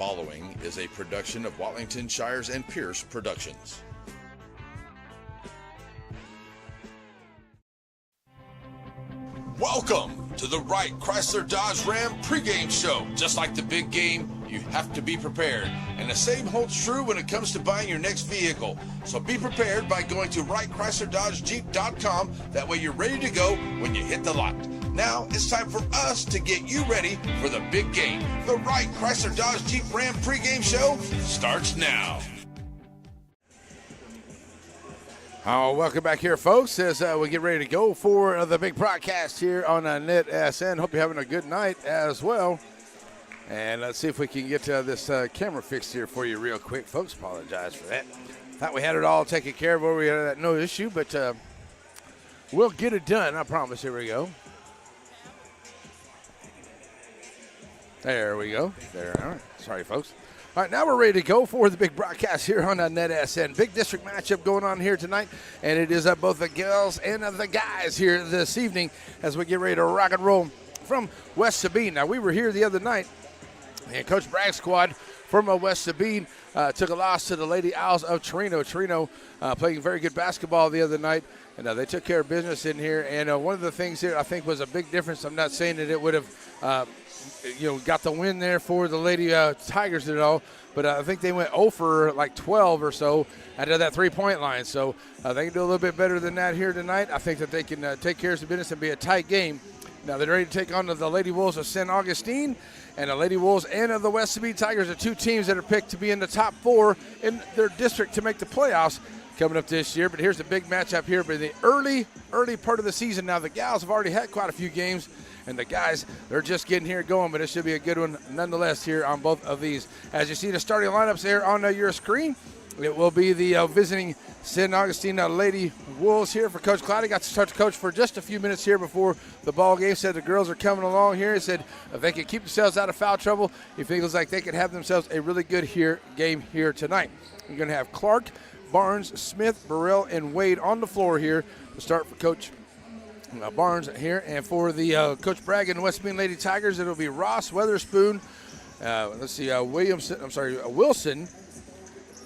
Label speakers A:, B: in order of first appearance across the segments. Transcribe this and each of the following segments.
A: following is a production of Watlington Shires and Pierce Productions. Welcome to the Wright Chrysler Dodge Ram pregame show. Just like the big game, you have to be prepared. And the same holds true when it comes to buying your next vehicle. So be prepared by going to WrightChryslerDodgeJeep.com. That way you're ready to go when you hit the lot. Now it's time for us to get you ready for the big game. The Wright Chrysler Dodge Jeep Ram pregame show starts now.
B: Welcome back here, folks, as we get ready to go for the big broadcast here on NetSN. Hope you're having a good night as well. And let's see if we can get this camera fixed here for you real quick, folks. Apologize for that. Thought we had it all taken care of over here, no issue, but we'll get it done, I promise. Here we go. There we go. There. All right. Sorry, folks. All right, now we're ready to go for the big broadcast here on NetSN. Big district matchup going on here tonight, and it is both the girls and the guys here this evening as we get ready to rock and roll from West Sabine. Now, we were here the other night, and Coach Bragg's squad from West Sabine took a loss to the Lady Owls of Torino. Torino playing very good basketball the other night, and they took care of business in here. And one of the things here I think was a big difference. I'm not saying that it would have got the win there for the Lady Tigers and all, but I think they went 0 for like 12 or so out of that three-point line. So they can do a little bit better than that here tonight. I think that they can take care of some business and be a tight game. Now they're ready to take on the Lady Wolves of St. Augustine, and the Lady Wolves and the West Sabine Tigers are two teams that are picked to be in the top 4 in their district to make the playoffs coming up this year. But here's the big matchup here in the early part of the season. Now the gals have already had quite a few games, and the guys, they're just getting here going, but it should be a good one nonetheless here on both of these. As you see the starting lineups there on your screen, it will be the visiting St. Augustine Lady Wolves here for Coach Cloudy. Got to start to coach for just a few minutes here before the ball game. Said the girls are coming along here. He said if they can keep themselves out of foul trouble, he feels like they could have themselves a really good game here tonight. You're going to have Clark, Barnes, Smith, Burrell, and Wade on the floor here to start for Coach Barnes here. And for the Coach Bragg and West Sabine Lady Tigers, it'll be Ross, Weatherspoon, Wilson,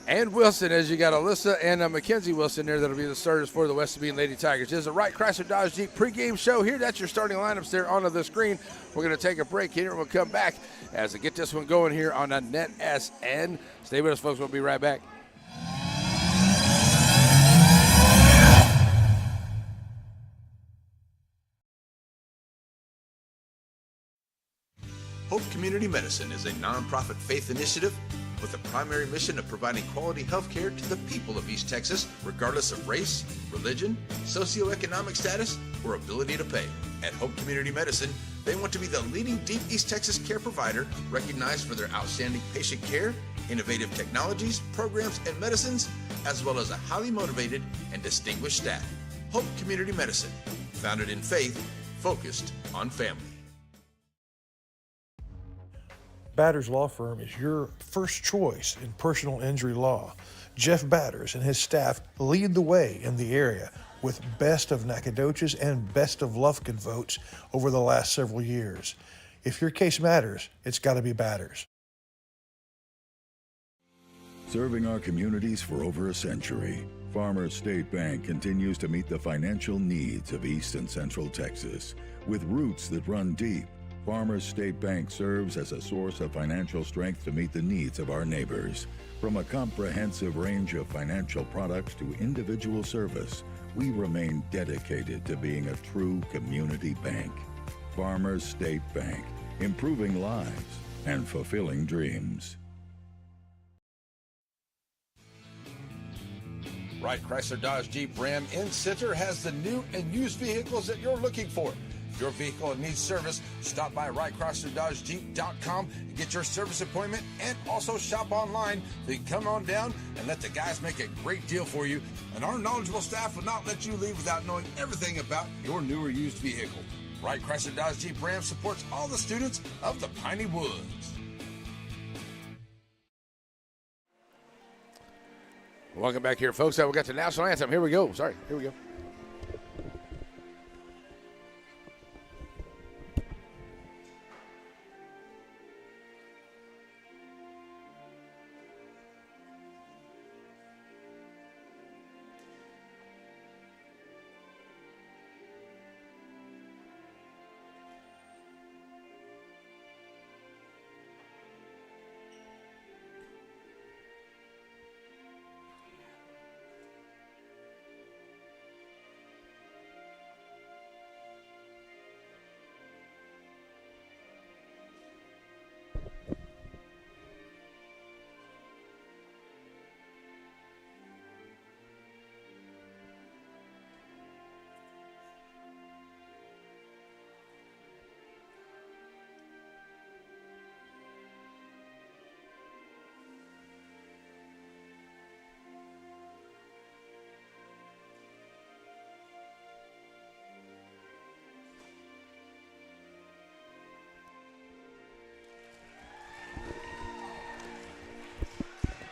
B: and Wilson, as you got Alyssa and Mackenzie Wilson there. That'll be the starters for the West Sabine Lady Tigers. This is a Wright Chrysler Dodge Jeep pregame show here. That's your starting lineups there on the screen. We're going to take a break here, and we'll come back as we get this one going here on NetSN. Stay with us, folks. We'll be right back.
A: Hope Community Medicine is a nonprofit faith initiative with the primary mission of providing quality health care to the people of East Texas, regardless of race, religion, socioeconomic status, or ability to pay. At Hope Community Medicine, they want to be the leading Deep East Texas care provider, recognized for their outstanding patient care, innovative technologies, programs, and medicines, as well as a highly motivated and distinguished staff. Hope Community Medicine, founded in faith, focused on family.
C: Batters Law Firm is your first choice in personal injury law. Jeff Batters and his staff lead the way in the area with best of Nacogdoches and best of Lufkin votes over the last several years. If your case matters, it's got to be Batters.
D: Serving our communities for over a century, Farmers State Bank continues to meet the financial needs of East and Central Texas. With roots that run deep, Farmers State Bank serves as a source of financial strength to meet the needs of our neighbors. From a comprehensive range of financial products to individual service, we remain dedicated to being a true community bank. Farmers State Bank, improving lives and fulfilling dreams.
A: Wright Chrysler Dodge Jeep Ram in Center has the new and used vehicles that you're looking for. If your vehicle needs service, stop by WrightChryslerDodgeJeep.com and get your service appointment, and also shop online. So you can come on down and let the guys make a great deal for you. And our knowledgeable staff will not let you leave without knowing everything about your new or used vehicle. Wright Chrysler Dodge Jeep Ram supports all the students of the Piney Woods.
B: Welcome back here, folks. We got the national anthem. Here we go. Here we go.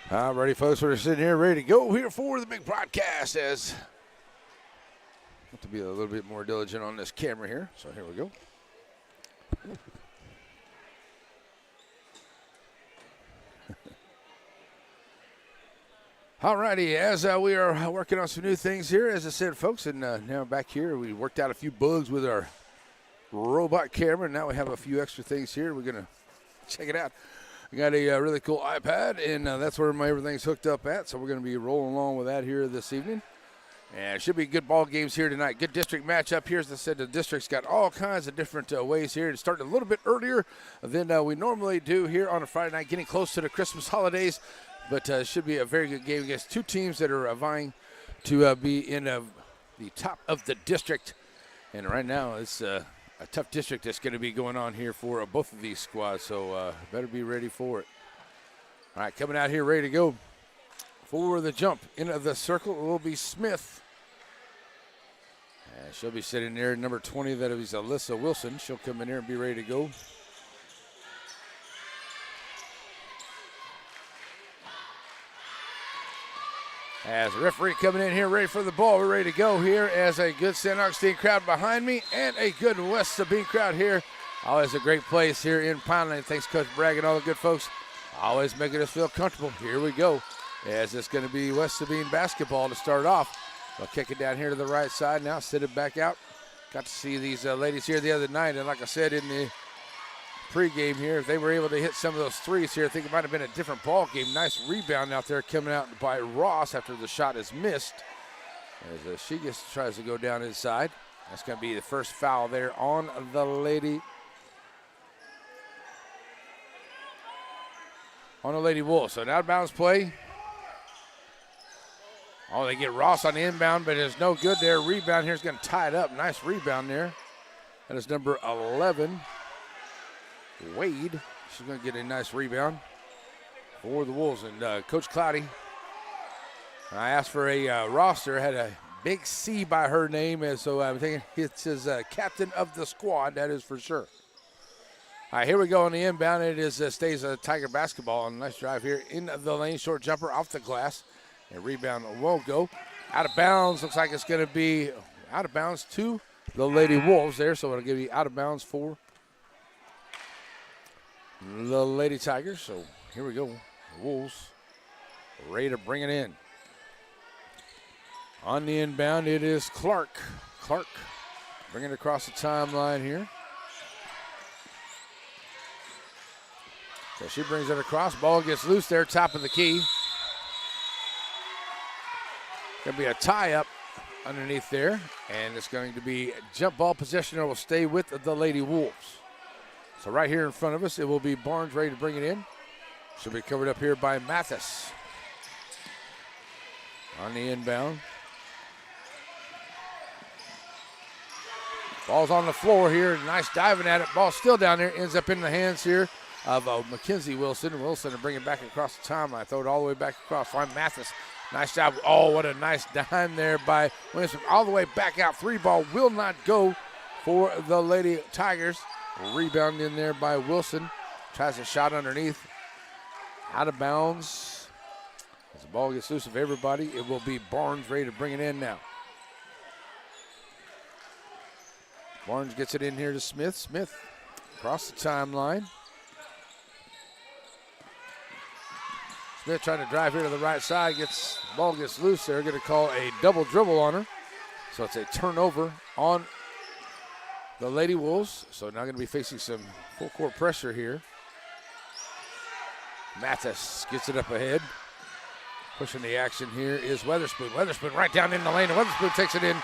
B: All righty, folks, we're sitting here ready to go here for the big broadcast. As I have to be a little bit more diligent on this camera here. So here we go. All righty, as we are working on some new things here, as I said, folks, and now back here, we worked out a few bugs with our robot camera, and now we have a few extra things here. We're going to check it out. We got a really cool iPad, and that's where everything's hooked up at, so we're going to be rolling along with that here this evening. And it should be good ball games here tonight. Good district matchup here. As I said, the district's got all kinds of different ways here. It's starting a little bit earlier than we normally do here on a Friday night, getting close to the Christmas holidays. But it should be a very good game against two teams that are vying to be in the top of the district. And right now it's a tough district that's going to be going on here for both of these squads. So better be ready for it. All right, coming out here ready to go for the jump into the circle will be Smith. And she'll be sitting there, number 20, that is Alyssa Wilson. She'll come in here and be ready to go. As the referee coming in here ready for the ball, we're ready to go here as a good St. Augustine crowd behind me and a good West Sabine crowd here. Always a great place here in Pineland. Thanks, Coach Bragg and all the good folks. Always making us feel comfortable. Here we go. As it's going to be West Sabine basketball to start off. They'll kick it down here to the right side now, sit it back out. Got to see these ladies here the other night, and like I said in the pregame here, if they were able to hit some of those threes here, I think it might have been a different ball game. Nice rebound out there coming out by Ross after the shot is missed. As she tries to go down inside. That's going to be the first foul there on the Lady Wolves. So an out of bounds play. Oh, they get Ross on the inbound, but it's no good there. Rebound here is going to tie it up. Nice rebound there. That is number 11. Wade, she's going to get a nice rebound for the Wolves. And Coach Cloudy, I asked for a roster, had a big C by her name, and so I'm thinking it's his captain of the squad, that is for sure. All right, here we go on the inbound. It is stays Tiger basketball. And nice drive here in the lane, short jumper off the glass. And rebound won't go. Out of bounds, looks like it's going to be out of bounds to the Lady Wolves there, so it'll give you out of bounds for the Lady Tigers. So here we go. Wolves ready to bring it in. On the inbound, it is Clark. Clark bringing it across the timeline here. So she brings it across. Ball gets loose there, top of the key. Going to be a tie-up underneath there, and it's going to be jump ball possession. Will stay with the Lady Wolves. So right here in front of us, it will be Barnes ready to bring it in. She'll be covered up here by Mathis. On the inbound. Ball's on the floor here. Nice diving at it. Ball still down there. Ends up in the hands here of Mackenzie Wilson. Wilson to bring it back across the timeline. Throw it all the way back across. Find Mathis. Nice job. Oh, what a nice dime there by Williamson. All the way back out. Three ball will not go for the Lady Tigers. Rebound in there by Wilson. Tries a shot underneath. Out of bounds. As the ball gets loose of everybody, it will be Barnes ready to bring it in now. Barnes gets it in here to Smith. Smith across the timeline. Smith trying to drive here to the right side. Ball gets loose. They're going to call a double dribble on her. So it's a turnover on the Lady Wolves. So now going to be facing some full court pressure here. Mathis gets it up ahead. Pushing the action here is Weatherspoon. Weatherspoon right down in the lane. And Weatherspoon takes it in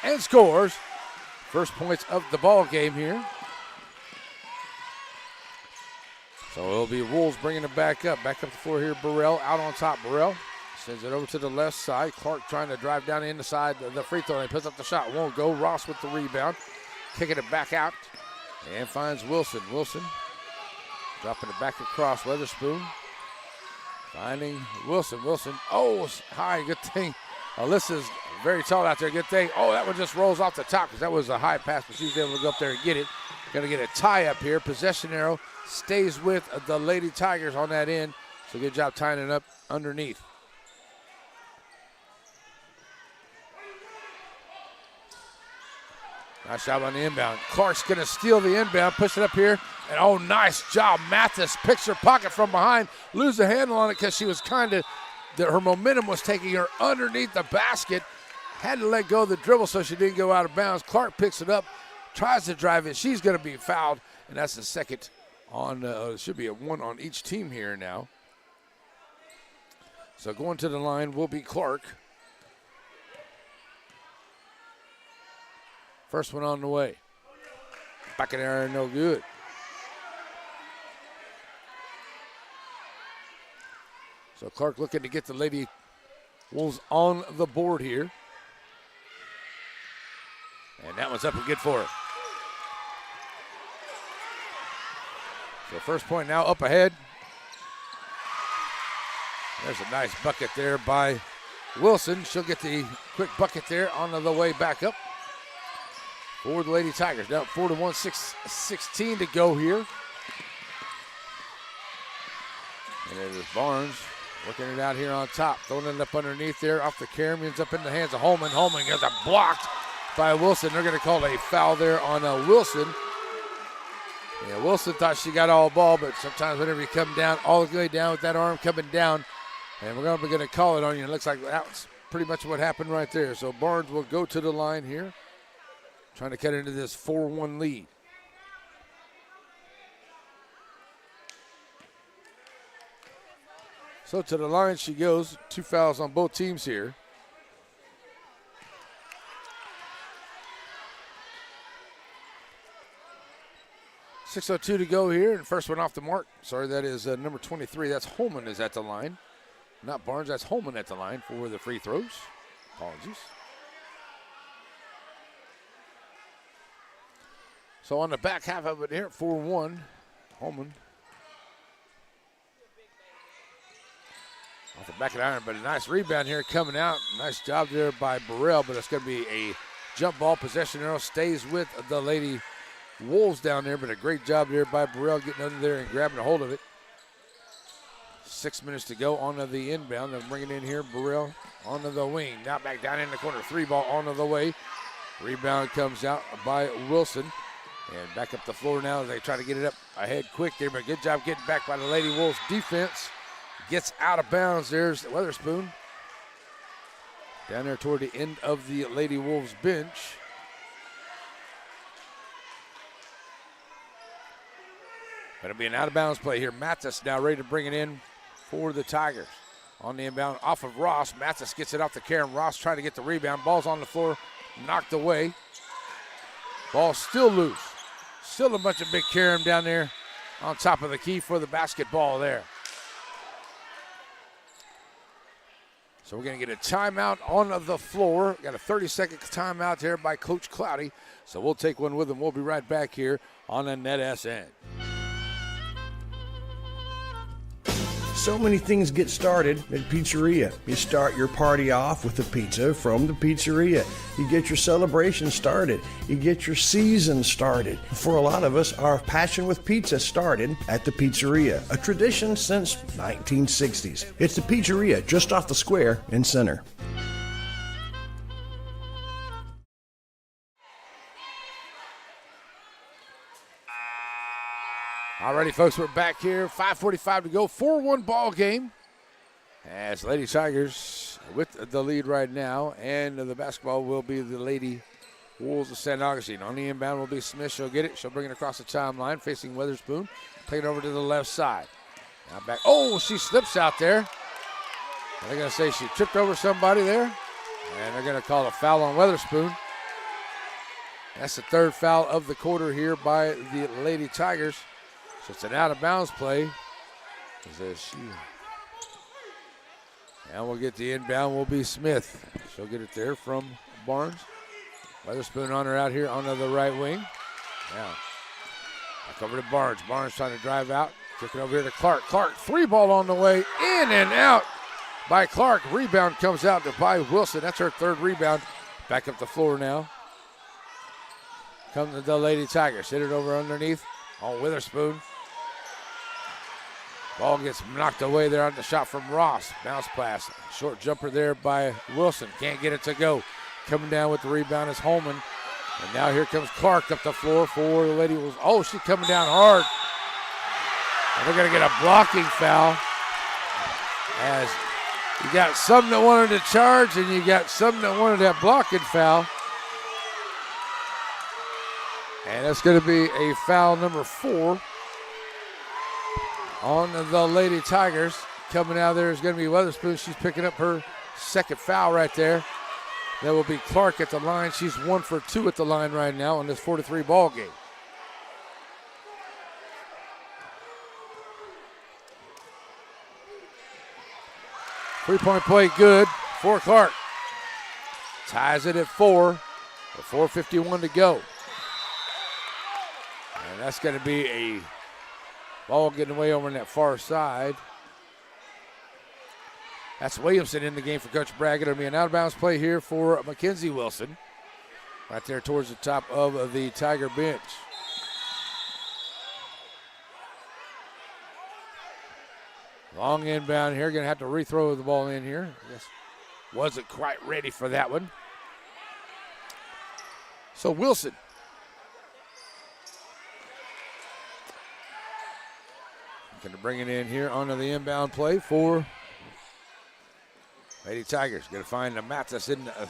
B: and scores. First points of the ball game here. So it'll be Wolves bringing it back up. Back up the floor here. Burrell out on top. Burrell sends it over to the left side. Clark trying to drive down the inside the free throw. He puts up the shot. Won't go. Ross with the rebound. Kicking it back out. And finds Wilson. Wilson dropping it back across. Weatherspoon finding Wilson. Wilson. Oh, high. Good thing. Alyssa's very tall out there. Good thing. Oh, that one just rolls off the top because that was a high pass, but she was able to go up there and get it. Going to get a tie up here. Possession arrow stays with the Lady Tigers on that end. So good job tying it up underneath. Nice job on the inbound. Clark's going to steal the inbound, push it up here, and oh, nice job. Mathis picks her pocket from behind, lose the handle on it because she was her momentum was taking her underneath the basket. Had to let go of the dribble so she didn't go out of bounds. Clark picks it up, tries to drive it. She's going to be fouled, and that's the second on, it should be a one on each team here now. So going to the line will be Clark. First one on the way. Back in there, no good. So Clark looking to get the Lady Wolves on the board here. And that one's up and good for her. So first point now up ahead. There's a nice bucket there by Wilson. She'll get the quick bucket there on the way back up for the Lady Tigers. Now 4-1, 6:16 to go here. And it is Barnes working it out here on top. Throwing it up underneath there off the Caramians up in the hands of Holman. Holman gets a blocked by Wilson. They're going to call a foul there on Wilson. Yeah, Wilson thought she got all ball, but sometimes whenever you come down, all the way down with that arm coming down, and we're going to call it on you. It looks like that's pretty much what happened right there. So Barnes will go to the line here, trying to cut into this 4-1 lead. So to the line she goes. 2 fouls on both teams here. .602 to go here, and first one off the mark. Sorry, that is number 23. That's Holman is at the line. Not Barnes, that's Holman at the line for the free throws. Apologies. So on the back half of it here, 4-1, Holman. Off the back of the iron, but a nice rebound here coming out. Nice job there by Burrell, but it's going to be a jump ball possession arrow. Stays with the Lady Wolves down there, but a great job there by Burrell getting under there and grabbing a hold of it. 6 minutes to go onto the inbound. They're bringing in here Burrell onto the wing. Now back down in the corner. 3 ball onto the way. Rebound comes out by Wilson. And back up the floor now as they try to get it up ahead quick there, but good job getting back by the Lady Wolves defense. Gets out of bounds. There's Weatherspoon. Down there toward the end of the Lady Wolves bench. Going to be an out-of-bounds play here. Mathis now ready to bring it in for the Tigers. On the inbound off of Ross. Mathis gets it off the Karen. Ross trying to get the rebound. Ball's on the floor. Knocked away. Ball still loose. Still a bunch of big Karen down there on top of the key for the basketball there. So we're going to get a timeout on the floor. Got a 30-second timeout there by Coach Cloudy. So we'll take one with him. We'll be right back here on the NetSN.
E: So many things get started at Pizzeria. You start your party off with a pizza from the pizzeria. You get your celebration started. You get your season started. For a lot of us, our passion with pizza started at the pizzeria, a tradition since 1960s. It's the Pizzeria just off the square in Center.
B: Alrighty, folks, we're back here. 5:45 to go. 4-1 ball game. As Lady Tigers with the lead right now, and the basketball will be the Lady Wolves of St. Augustine. On the inbound will be Smith. She'll get it. She'll bring it across the timeline, facing Weatherspoon. Take it over to the left side. Now back. Oh, she slips out there. They're going to say she tripped over somebody there, and they're going to call a foul on Weatherspoon. That's the third foul of the quarter here by the Lady Tigers. So it's an out-of-bounds play. And we'll get the inbound will be Smith. She'll get it there from Barnes. Weatherspoon on her out here onto the right wing. Now, back over to Barnes. Barnes trying to drive out. Kick it over here to Clark. Clark, 3-ball on the way. In and out by Clark. Rebound comes out to by Wilson. That's her third rebound. Back up the floor now. Come to the Lady Tigers. Hit it over underneath on Witherspoon. Ball gets knocked away there on the shot from Ross. Bounce pass. Short jumper there by Wilson. Can't get it to go. Coming down with the rebound is Holman. And now here comes Clark up the floor for the Lady Wolves. Oh, she's coming down hard. And they're going to get a blocking foul. As you got some that wanted to charge and you got some that wanted that blocking foul. And that's going to be a foul number 4 on the Lady Tigers. Coming out there is going to be Weatherspoon. She's picking up her second foul right there. That will be Clark at the line. She's 1 for 2 at the line right now in this 4-3 ball game. Three-point play good for Clark. Ties it at 4 with 4:51 to go. And that's going to be a ball getting away over on that far side. That's Williamson in the game for Coach Bragg. It'll be an out-of-bounds play here for Mackenzie Wilson. Right there towards the top of the Tiger bench. Long inbound here. Going to have to rethrow the ball in here. Just wasn't quite ready for that one. So Wilson. Going to bring it in here onto the inbound play for Lady Tigers. Going to find the Mathis in the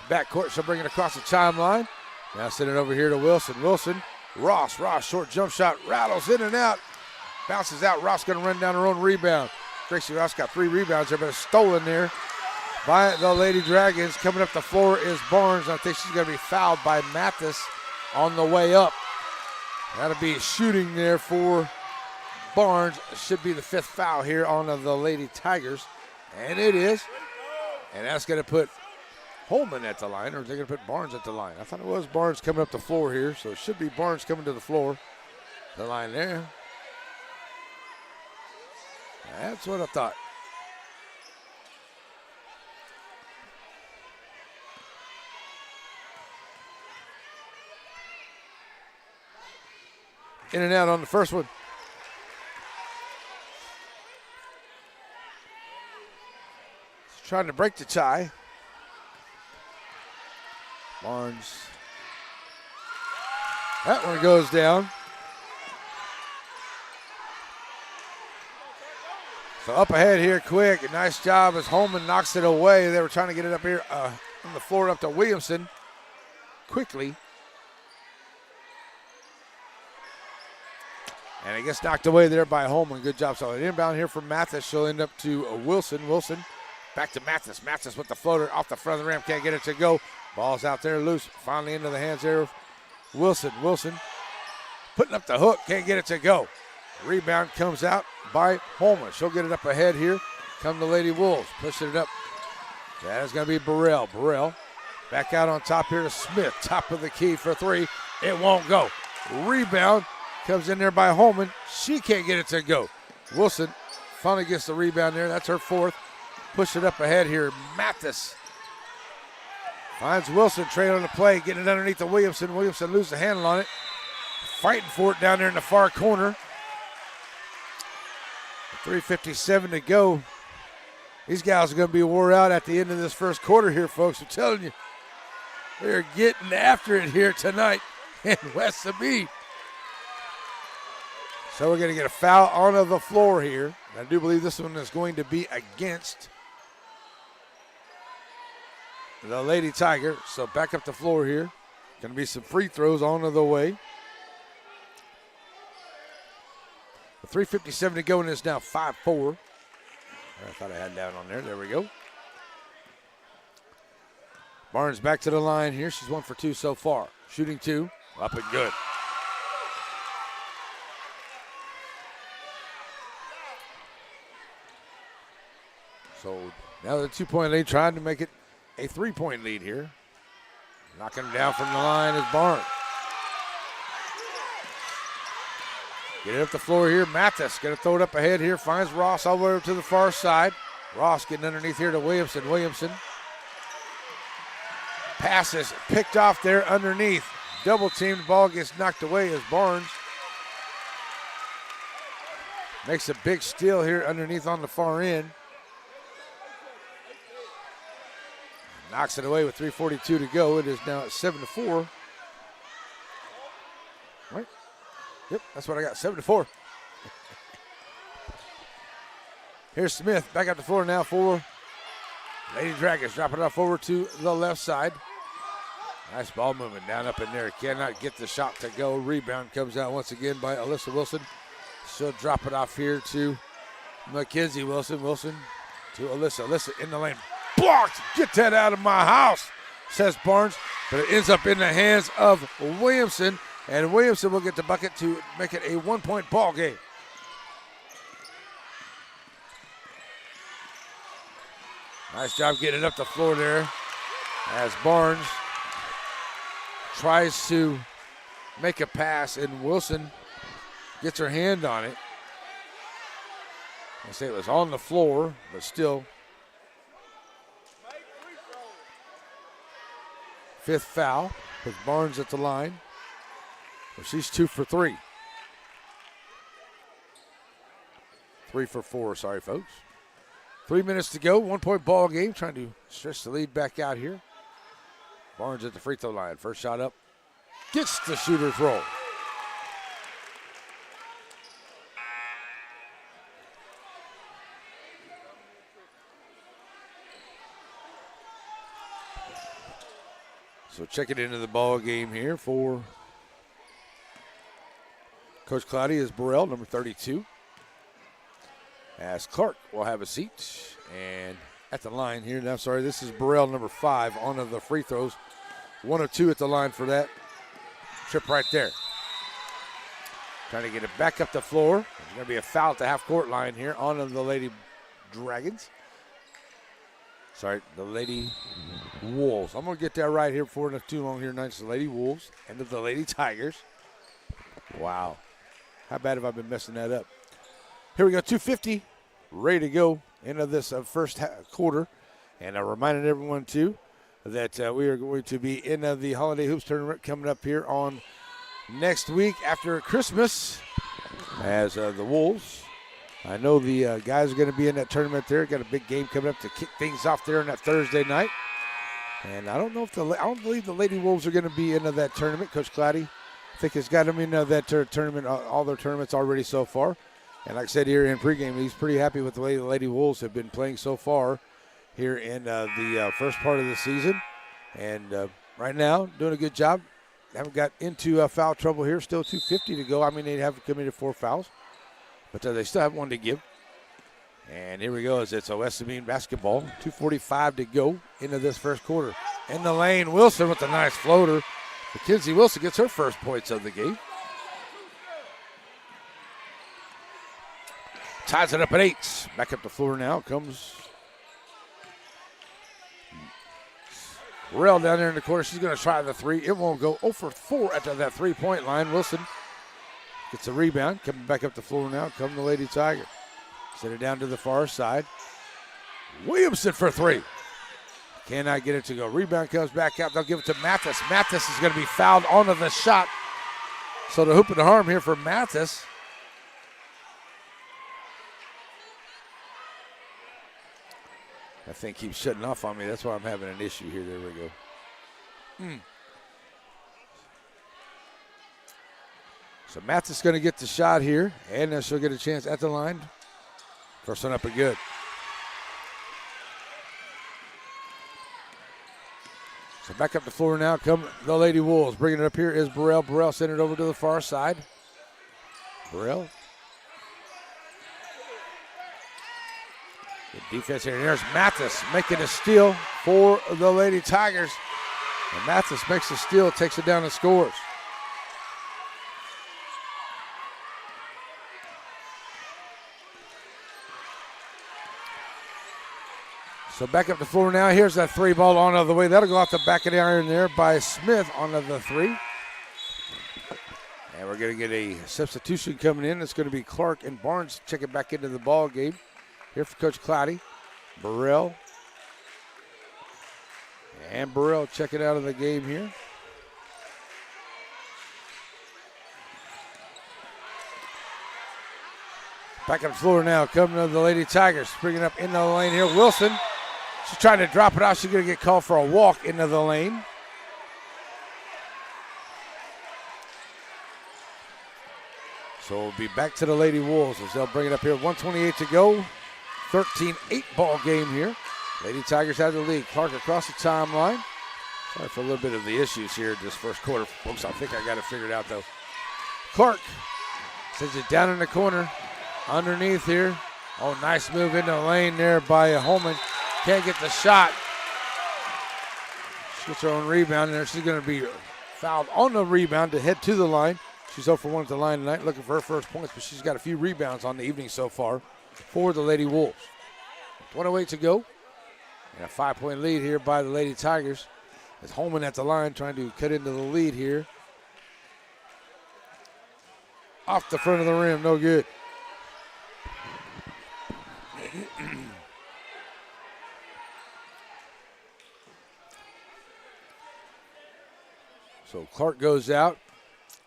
B: backcourt. She'll bring it across the timeline. Now send it over here to Wilson. Wilson, Ross, short jump shot, rattles in and out. Bounces out. Ross going to run down her own rebound. Gracie Ross got 3 rebounds there, but it's stolen there by the Lady Dragons. Coming up the floor is Barnes. I think she's going to be fouled by Mathis on the way up. That'll be shooting there for Barnes. Should be the 5th foul here on the Lady Tigers. And it is. And that's going to put Holman at the line, or is they going to put Barnes at the line? I thought it was Barnes coming up the floor here, so it should be Barnes coming to the floor. The line there. That's what I thought. In and out on the first one. Trying to break the tie. Barnes. That one goes down. So up ahead here quick. A nice job as Holman knocks it away. They were trying to get it up here on the floor up to Williamson quickly. And it gets knocked away there by Holman. Good job. So an inbound here from Mathis. She'll end up to Wilson. Wilson back to Mathis. Mathis with the floater off the front of the rim. Can't get it to go. Ball's out there loose. Finally into the hands there of Wilson. Wilson putting up the hook. Can't get it to go. Rebound comes out by Holman. She'll get it up ahead here. Come the Lady Wolves. Pushing it up. That is going to be Burrell. Burrell back out on top here to Smith. Top of the key for 3. It won't go. Rebound comes in there by Holman. She can't get it to go. Wilson finally gets the rebound there. That's her 4th. Push it up ahead here. Mathis finds Wilson. Trailing the play. Getting it underneath the Williamson. Williamson loses the handle on it. Fighting for it down there in the far corner. 3:57 to go. These guys are going to be wore out at the end of this first quarter here, folks. I'm telling you. They're getting after it here tonight in West Sabine. So we're going to get a foul onto the floor here. I do believe this one is going to be against the Lady Tiger. So back up the floor here. Going to be some free throws onto the way. 3:57 to go, and it's now 5-4. I thought I had that on there. There we go. Barnes back to the line here. She's 1 for 2 so far. Shooting 2. Up and good. So now the 2-point lead, trying to make it a 3-point lead here. Knocking him down from the line is Barnes. Get it up the floor here. Mathis going to throw it up ahead here. Finds Ross all the way over to the far side. Ross getting underneath here to Williamson. Williamson. Passes picked off there underneath. Double teamed. Ball gets knocked away as Barnes Makes a big steal here underneath on the far end. Knocks it away with 3:42 to go. It is now at 7-4. Right? Yep, that's what I got, 7-4. Here's Smith back up the floor now for Lady Dragons. Dropping it off over to the left side. Nice ball movement down up in there. Cannot get the shot to go. Rebound comes out once again by Alyssa Wilson. She'll drop it off here to Mackenzie Wilson. Wilson to Alyssa. Alyssa in the lane. Blocked. Get that out of my house, says Barnes. But it ends up in the hands of Williamson. And Williamson will get the bucket to make it a 1-point ball game. Nice job getting it up the floor there as Barnes tries to make a pass, and Wilson gets her hand on it. I say it was on the floor, but still. Fifth foul with Barnes at the line. Well, she's 2 for 3. 3 for 4, sorry, folks. 3 minutes to go, 1-point ball game. Trying to stretch the lead back out here. Barnes at the free throw line. First shot up. Gets the shooter's roll. So checking into the ball game here for Coach Cloudy is Burrell, number 32. As Clark will have a seat. And at the line here, now sorry, this is Burrell, number 5, on of the free throws. 1 of 2 at the line for that trip right there. Trying to get it back up the floor. There's going to be a foul at the half-court line here on the Lady Dragons. Sorry, the Lady Wolves. I'm going to get that right here before it's too long here tonight. It's the Lady Wolves and the Lady Tigers. Wow. How bad have I been messing that up? Here we go, 2:50, ready to go into this first quarter. And I reminded everyone, too, that we are going to be in the Holiday Hoops Tournament coming up here on next week after Christmas as the Wolves. I know the guys are going to be in that tournament there. Got a big game coming up to kick things off there on that Thursday night. And I don't know if I don't believe the Lady Wolves are going to be into that tournament. Coach Cloudy, I think, has got them in that tournament, all their tournaments already so far. And like I said here in pregame, he's pretty happy with the way the Lady Wolves have been playing so far here in the first part of the season. And right now, doing a good job. Haven't got into foul trouble here. Still 2:50 to go. I mean, they haven't committed 4 fouls. But they still have 1 to give. And here we go as it's West Sabine basketball. 2:45 to go into this first quarter. In the lane, Wilson with a nice floater. Mackenzie Wilson gets her first points of the game. Ties it up at 8. Back up the floor now comes Burrell down there in the corner. She's going to try the 3. It won't go. 0 for 4 after that 3-point line. Wilson gets a rebound. Coming back up the floor now. Come the Lady Tiger. Send it down to the far side. Williamson for 3. Cannot get it to go. Rebound comes back out. They'll give it to Mathis. Mathis is going to be fouled onto the shot. So the hoop and the harm here for Mathis. That thing keeps shutting off on me. That's why I'm having an issue here. There we go. So Mathis is going to get the shot here, and then she'll get a chance at the line. First one up and good. So back up the floor now come the Lady Wolves. Bringing it up here is Burrell. Burrell sent it over to the far side. Burrell. Good defense here. And there's Mathis making a steal for the Lady Tigers. And Mathis makes a steal, takes it down and scores. So back up the floor now. Here's that 3 ball on the way. That'll go off the back of the iron there by Smith on the 3. And we're going to get a substitution coming in. It's going to be Clark and Barnes checking back into the ball game. Here for Coach Cloudy. Burrell. And Burrell checking out of the game here. Back on the floor now, coming to the Lady Tigers. Bringing up into the lane here. Wilson, she's trying to drop it out. She's going to get called for a walk into the lane. So we'll be back to the Lady Wolves as they'll bring it up here. 1:28 to go. 13-8 ball game here. Lady Tigers have the lead. Clark across the timeline. Sorry for a little bit of the issues here this first quarter, folks. I think I got it figured out, though. Clark sends it down in the corner. Underneath here. Oh, nice move into the lane there by Holman. Can't get the shot. She gets her own rebound, and there she's going to be fouled on the rebound to head to the line. She's 0 for 1 at the line tonight, looking for her first points, but she's got a few rebounds on the evening so far for the Lady Wolves. 1:08 to go. And a 5-point lead here by the Lady Tigers. As Holman at the line trying to cut into the lead here. Off the front of the rim, no good. So Clark goes out,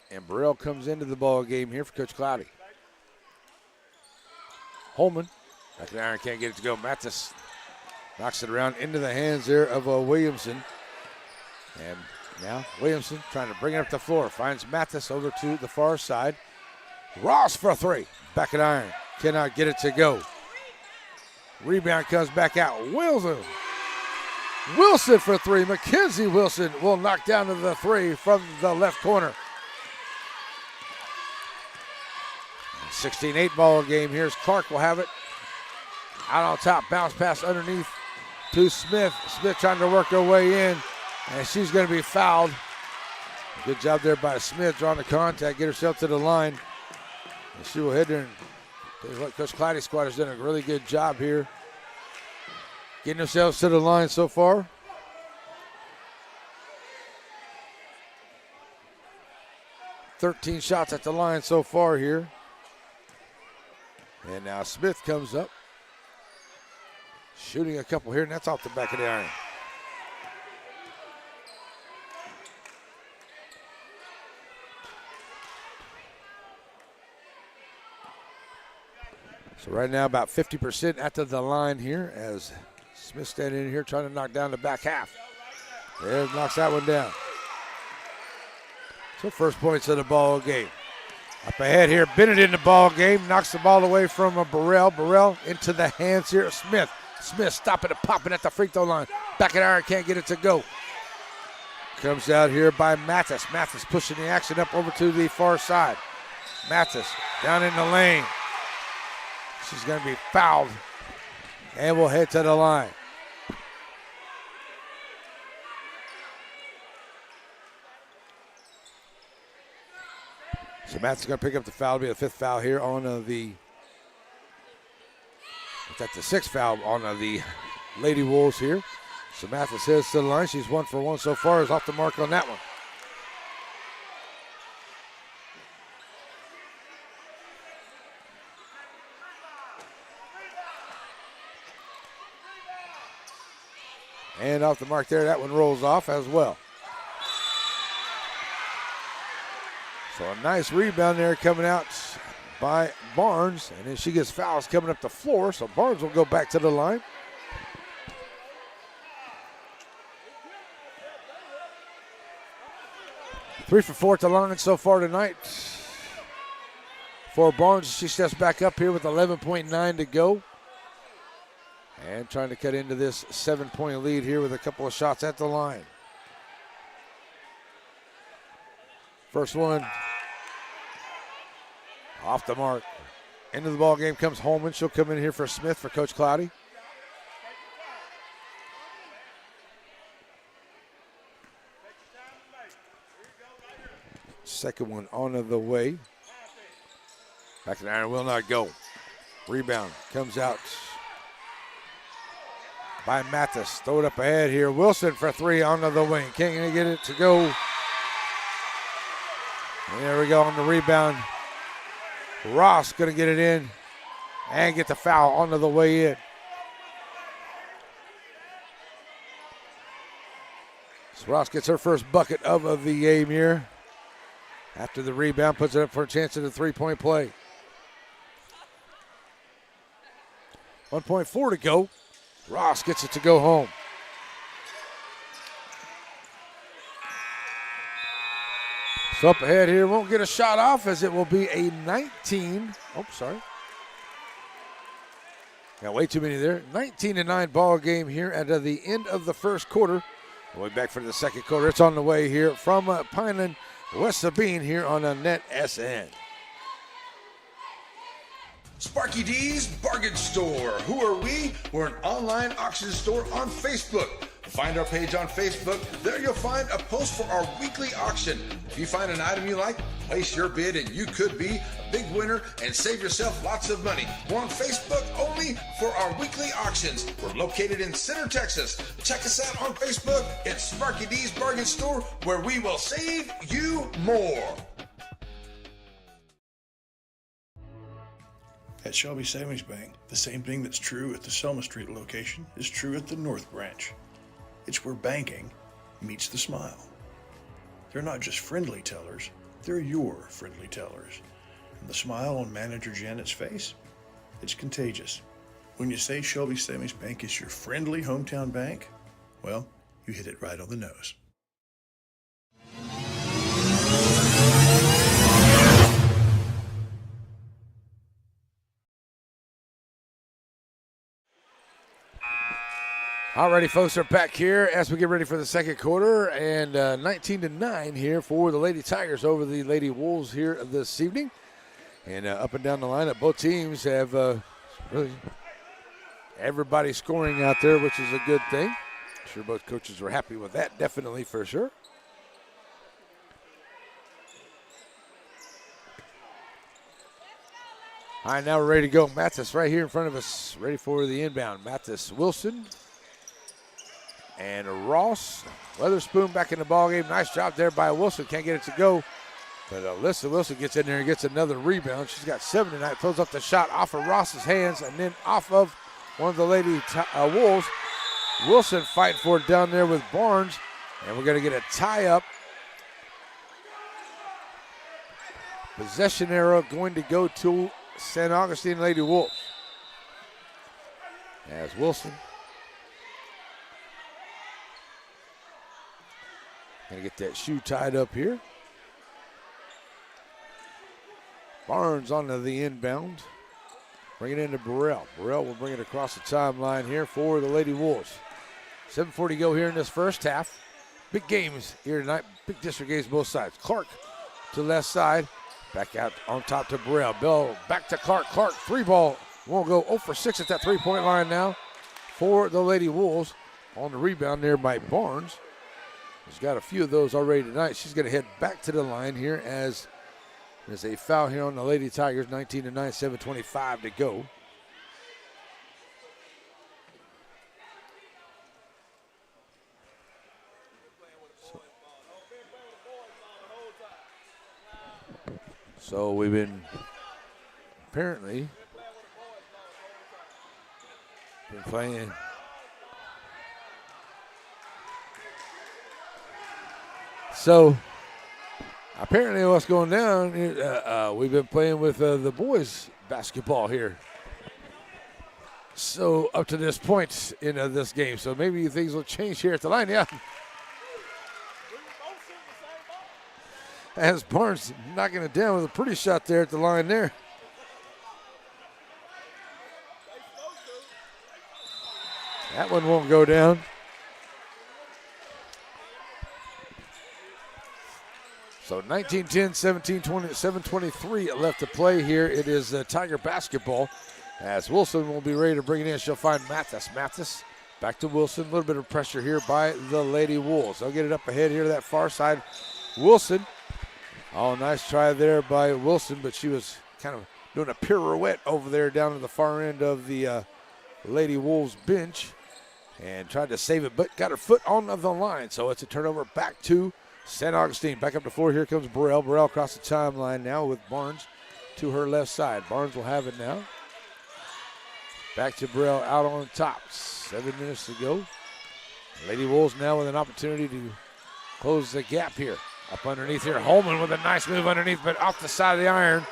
B: and Burrell comes into the ball game here for Coach Cloudy. Holman, back in the iron, can't get it to go. Mathis knocks it around into the hands there of Williamson. And now Williamson trying to bring it up the floor. Finds Mathis over to the far side. Ross for a three. Back at iron. Cannot get it to go. Rebound comes back out. Wilson for three. Mackenzie Wilson will knock down to the three from the left corner. 16-8 ball game. Here's Clark will have it. Out on top. Bounce pass underneath to Smith. Smith trying to work her way in. And she's going to be fouled. Good job there by Smith drawing the contact. Get herself to the line. And she will head there. And Coach Cloudy's squad has done a really good job here. Getting themselves to the line so far. $13 shots at the line so far here. And now Smith comes up. Shooting a couple here, and that's off the back of the iron. So right now about 50% at the line here as Smith standing in here trying to knock down the back half. There, knocks that one down. So first points of the ball game. Up ahead here, Bennett in the ball game, knocks the ball away from Burrell. Burrell into the hands here of Smith. Smith stopping and popping at the free throw line. Back at iron, can't get it to go. Comes out here by Mathis. Mathis pushing the action up over to the far side. Mathis down in the lane. She's going to be fouled and will head to the line. So Mathis is going to pick up the foul. It'll be the fifth foul here on that's the sixth foul on the Lady Wolves here. So Mathis heads to the line. She's 1 for 1 so far. Is off the mark on that one. And off the mark there, that one rolls off as well. So a nice rebound there coming out by Barnes. And then she gets fouls coming up the floor. So Barnes will go back to the line. Three for 4 at the line so far tonight. For Barnes, she steps back up here with 11.9 to go. And trying to cut into this 7-point lead here with a couple of shots at the line. First one off the mark. Into the ball game comes Holman. She'll come in here for Smith for Coach Cloudy. Second one on the way. Back to the iron, will not go. Rebound comes out by Mathis. Throw it up ahead here. Wilson for three onto the wing. Can't get it to go. And there we go on the rebound. Ross going to get it in and get the foul onto the way in. So Ross gets her first bucket of the game here. After the rebound, puts it up for a chance at a three-point play. 1.4 to go. Ross gets it to go home. So up ahead here, won't get a shot off as it will be a 19. Oh, sorry. Got way too many there. 19-9 ball game here at the end of the first quarter. Way back for the second quarter. It's on the way here from Pineland, West Sabine here on Net SN.
A: Sparky D's Bargain Store. Who are we? We're an online auction store on Facebook. Find our page on Facebook. There you'll find a post for our weekly auction. If you find an item you like, place your bid and you could be a big winner and save yourself lots of money. We're on Facebook only for our weekly auctions. We're located in Center, Texas. Check us out on Facebook. It's Sparky D's Bargain Store, where we will save you more.
C: At Shelby Savings Bank, the same thing that's true at the Selma Street location is true at the North Branch. It's where banking meets the smile. They're not just friendly tellers, they're your friendly tellers. And the smile on Manager Janet's face, it's contagious. When you say Shelby Savings Bank is your friendly hometown bank, well, you hit it right on the nose.
B: Alrighty, folks, are back here as we get ready for the second quarter, and 19-9 here for the Lady Tigers over the Lady Wolves here this evening. And up and down the lineup, both teams have really everybody scoring out there, which is a good thing. I'm sure both coaches were happy with that, definitely for sure. All right, now we're ready to go. Mathis right here in front of us, ready for the inbound. Mathis Wilson. And Ross Weatherspoon back in the ballgame. Nice job there by Wilson. Can't get it to go. But Alyssa Wilson gets in there and gets another rebound. She's got 7 tonight. Throws up the shot off of Ross's hands and then off of one of the Lady Wolves. Wilson fighting for it down there with Barnes. And we're going to get a tie-up. Possession arrow going to go to St. Augustine Lady Wolves. As Wilson going to get that shoe tied up here. Barnes onto the inbound. Bring it into Burrell. Burrell will bring it across the timeline here for the Lady Wolves. 7:40 to go here in this first half. Big games here tonight. Big district games both sides. Clark to the left side. Back out on top to Burrell. Bell back to Clark. Clark, 3-ball. Won't go 0 for 6 at that 3-point line now for the Lady Wolves. On the rebound there by Barnes. She's got a few of those already tonight. She's going to head back to the line here as there's a foul here on the Lady Tigers. 19-9, 7:25 to go. So we've been apparently playing. So apparently what's going down, we've been playing with the boys basketball here. So up to this point in this game. So maybe things will change here at the line. Yeah. As Barnes knocking it down with a pretty shot there at the line there. That one won't go down. So 19-10, 17-20, 7:23 left to play here. It is Tiger basketball as Wilson will be ready to bring it in. She'll find Mathis. Mathis back to Wilson. A little bit of pressure here by the Lady Wolves. They'll get it up ahead here to that far side. Wilson. Oh, nice try there by Wilson, but she was kind of doing a pirouette over there down to the far end of the Lady Wolves bench and tried to save it, but got her foot on the line. So it's a turnover back to St. Augustine. Back up the floor. Here comes Burrell. Burrell across the timeline now with Barnes to her left side. Barnes will have it now. Back to Burrell out on top. 7 minutes to go. Lady Wolves now with an opportunity to close the gap here. Up underneath here. Holman with a nice move underneath, but off the side of the iron.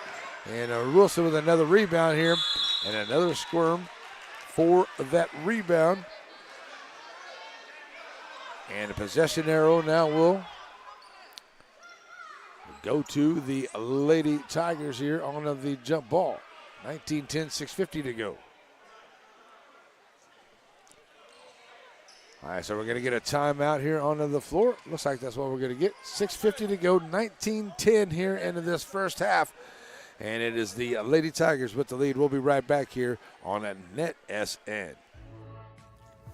B: And Wilson with another rebound here. And another squirm for that rebound. And the possession arrow now will go to the Lady Tigers here on the jump ball. 19-10, 6:50 to go. All right, so we're going to get a timeout here onto the floor. Looks like that's what we're going to get. 6:50 to go, 19-10 here into this first half. And it is the Lady Tigers with the lead. We'll be right back here on a Net SN.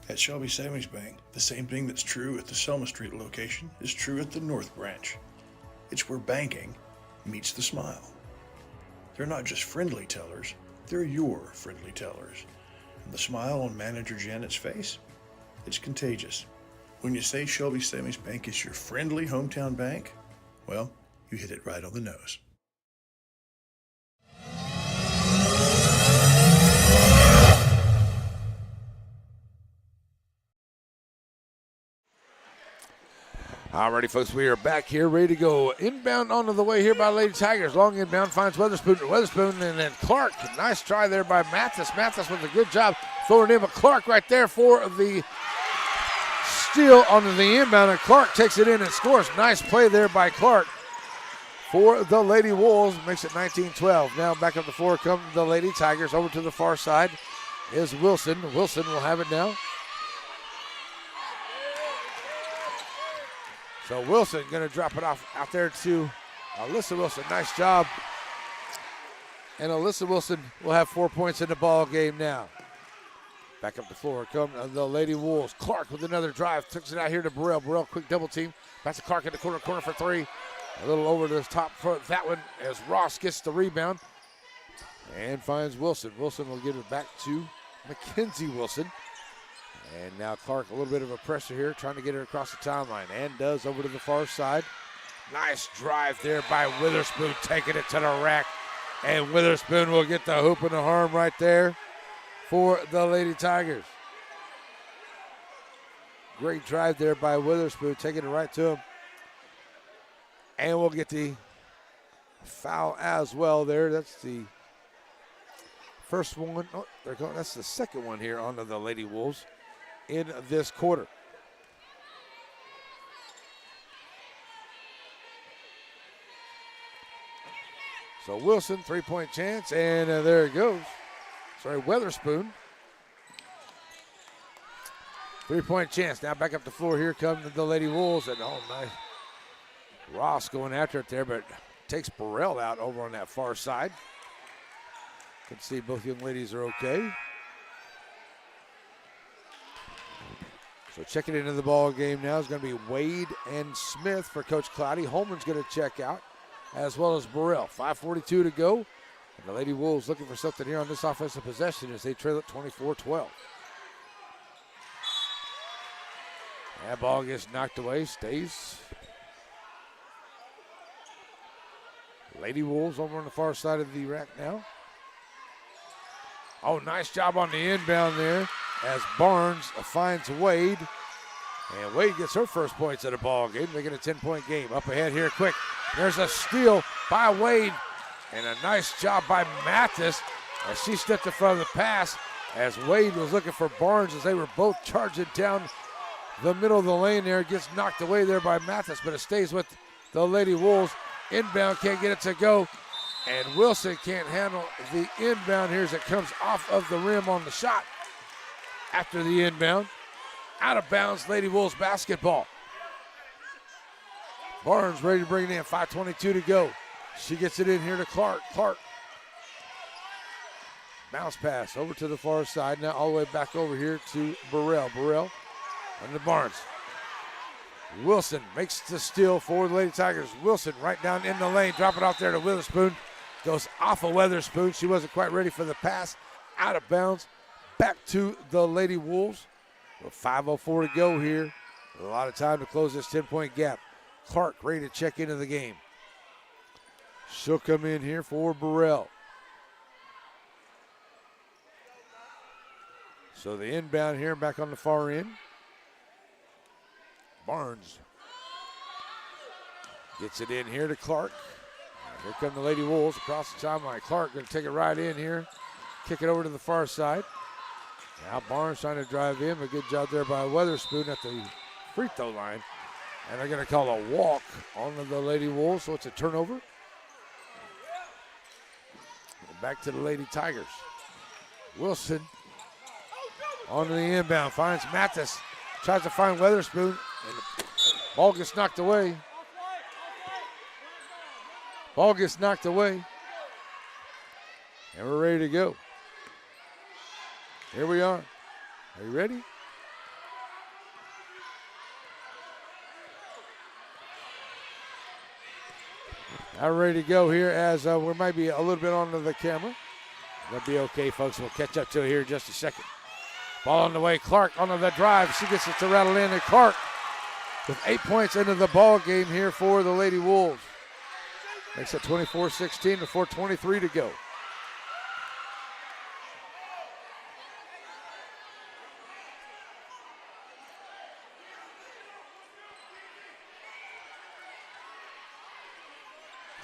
C: At Shelby Savings Bank, the same thing that's true at the Selma Street location is true at the North Branch. It's where banking meets the smile. They're not just friendly tellers, they're your friendly tellers. And the smile on Manager Janet's face, it's contagious. When you say Shelby Savings Bank is your friendly hometown bank, well, you hit it right on the nose.
B: Alrighty, folks, we are back here, ready to go. Inbound onto the way here by Lady Tigers. Long inbound finds Weatherspoon, and then Clark. Nice try there by Mathis. Mathis with a good job throwing in, but Clark right there for the steal onto the inbound, and Clark takes it in and scores. Nice play there by Clark for the Lady Wolves. Makes it 19-12. Now back up the floor come the Lady Tigers. Over to the far side is Wilson. Wilson will have it now. So Wilson going to drop it off out there to Alyssa Wilson. Nice job. And Alyssa Wilson will have 4 points in the ball game now. Back up the floor come the Lady Wolves. Clark with another drive. Takes it out here to Burrell. Burrell, quick double team. Back to Clark in the corner for three. A little over to the top front. That one as Ross gets the rebound and finds Wilson. Wilson will give it back to Mackenzie Wilson. And now Clark, a little bit of a pressure here, trying to get her across the timeline, and does over to the far side. Nice drive there by Witherspoon, taking it to the rack. And Witherspoon will get the hoop and the harm right there for the Lady Tigers. Great drive there by Witherspoon, taking it right to him. And we'll get the foul as well there. That's the first one. Oh, they're going. That's the second one here on the Lady Wolves in this quarter. So Wilson, three-point chance, and there it goes. Sorry, Weatherspoon. Three-point chance. Now back up the floor. Here come the Lady Wolves, and oh, nice. Ross going after it there, but takes Burrell out over on that far side. Can see both young ladies are okay. So checking into the ball game now is going to be Wade and Smith for Coach Cloudy. Holman's going to check out, as well as Burrell. 5:42 to go. And the Lady Wolves looking for something here on this offensive possession as they trail it 24-12. That ball gets knocked away, stays. Lady Wolves over on the far side of the rack now. Oh, nice job on the inbound there as Barnes finds Wade. And Wade gets her first points of the ball game, making a 10-point game. Up ahead here quick. There's a steal by Wade. And a nice job by Mathis as she stepped in front of the pass as Wade was looking for Barnes as they were both charging down the middle of the lane there. It gets knocked away there by Mathis, but it stays with the Lady Wolves. Inbound, can't get it to go. And Wilson can't handle the inbound here as it comes off of the rim on the shot. After the inbound, out of bounds, Lady Wolves basketball. Barnes ready to bring it in, 5:22 to go. She gets it in here to Clark. Clark. Bounce pass over to the far side, now all the way back over here to Burrell. Burrell under Barnes. Wilson makes the steal for the Lady Tigers. Wilson right down in the lane, drop it off there to Witherspoon. Goes off of Weatherspoon. She wasn't quite ready for the pass. Out of bounds. Back to the Lady Wolves. With 5:04 to go here. A lot of time to close this 10-point gap. Clark ready to check into the game. She'll come in here for Burrell. So the inbound here back on the far end. Barnes gets it in here to Clark. Here come the Lady Wolves across the timeline. Clark going to take it right in here. Kick it over to the far side. Now Barnes trying to drive in, but good job there by Weatherspoon at the free throw line. And they're going to call a walk on the Lady Wolves, so it's a turnover. And back to the Lady Tigers. Wilson on the inbound, finds Mathis, tries to find Weatherspoon, and the ball gets knocked away. Ball gets knocked away. And we're ready to go. Here we are. Are you ready? I'm ready to go here as we might be a little bit onto the camera. That'll be okay, folks. We'll catch up to it here in just a second. Ball on the way. Clark onto the drive. She gets it to rattle in, and Clark with 8 points into the ball game here for the Lady Wolves. Makes it 24-16 with 4:23 to go.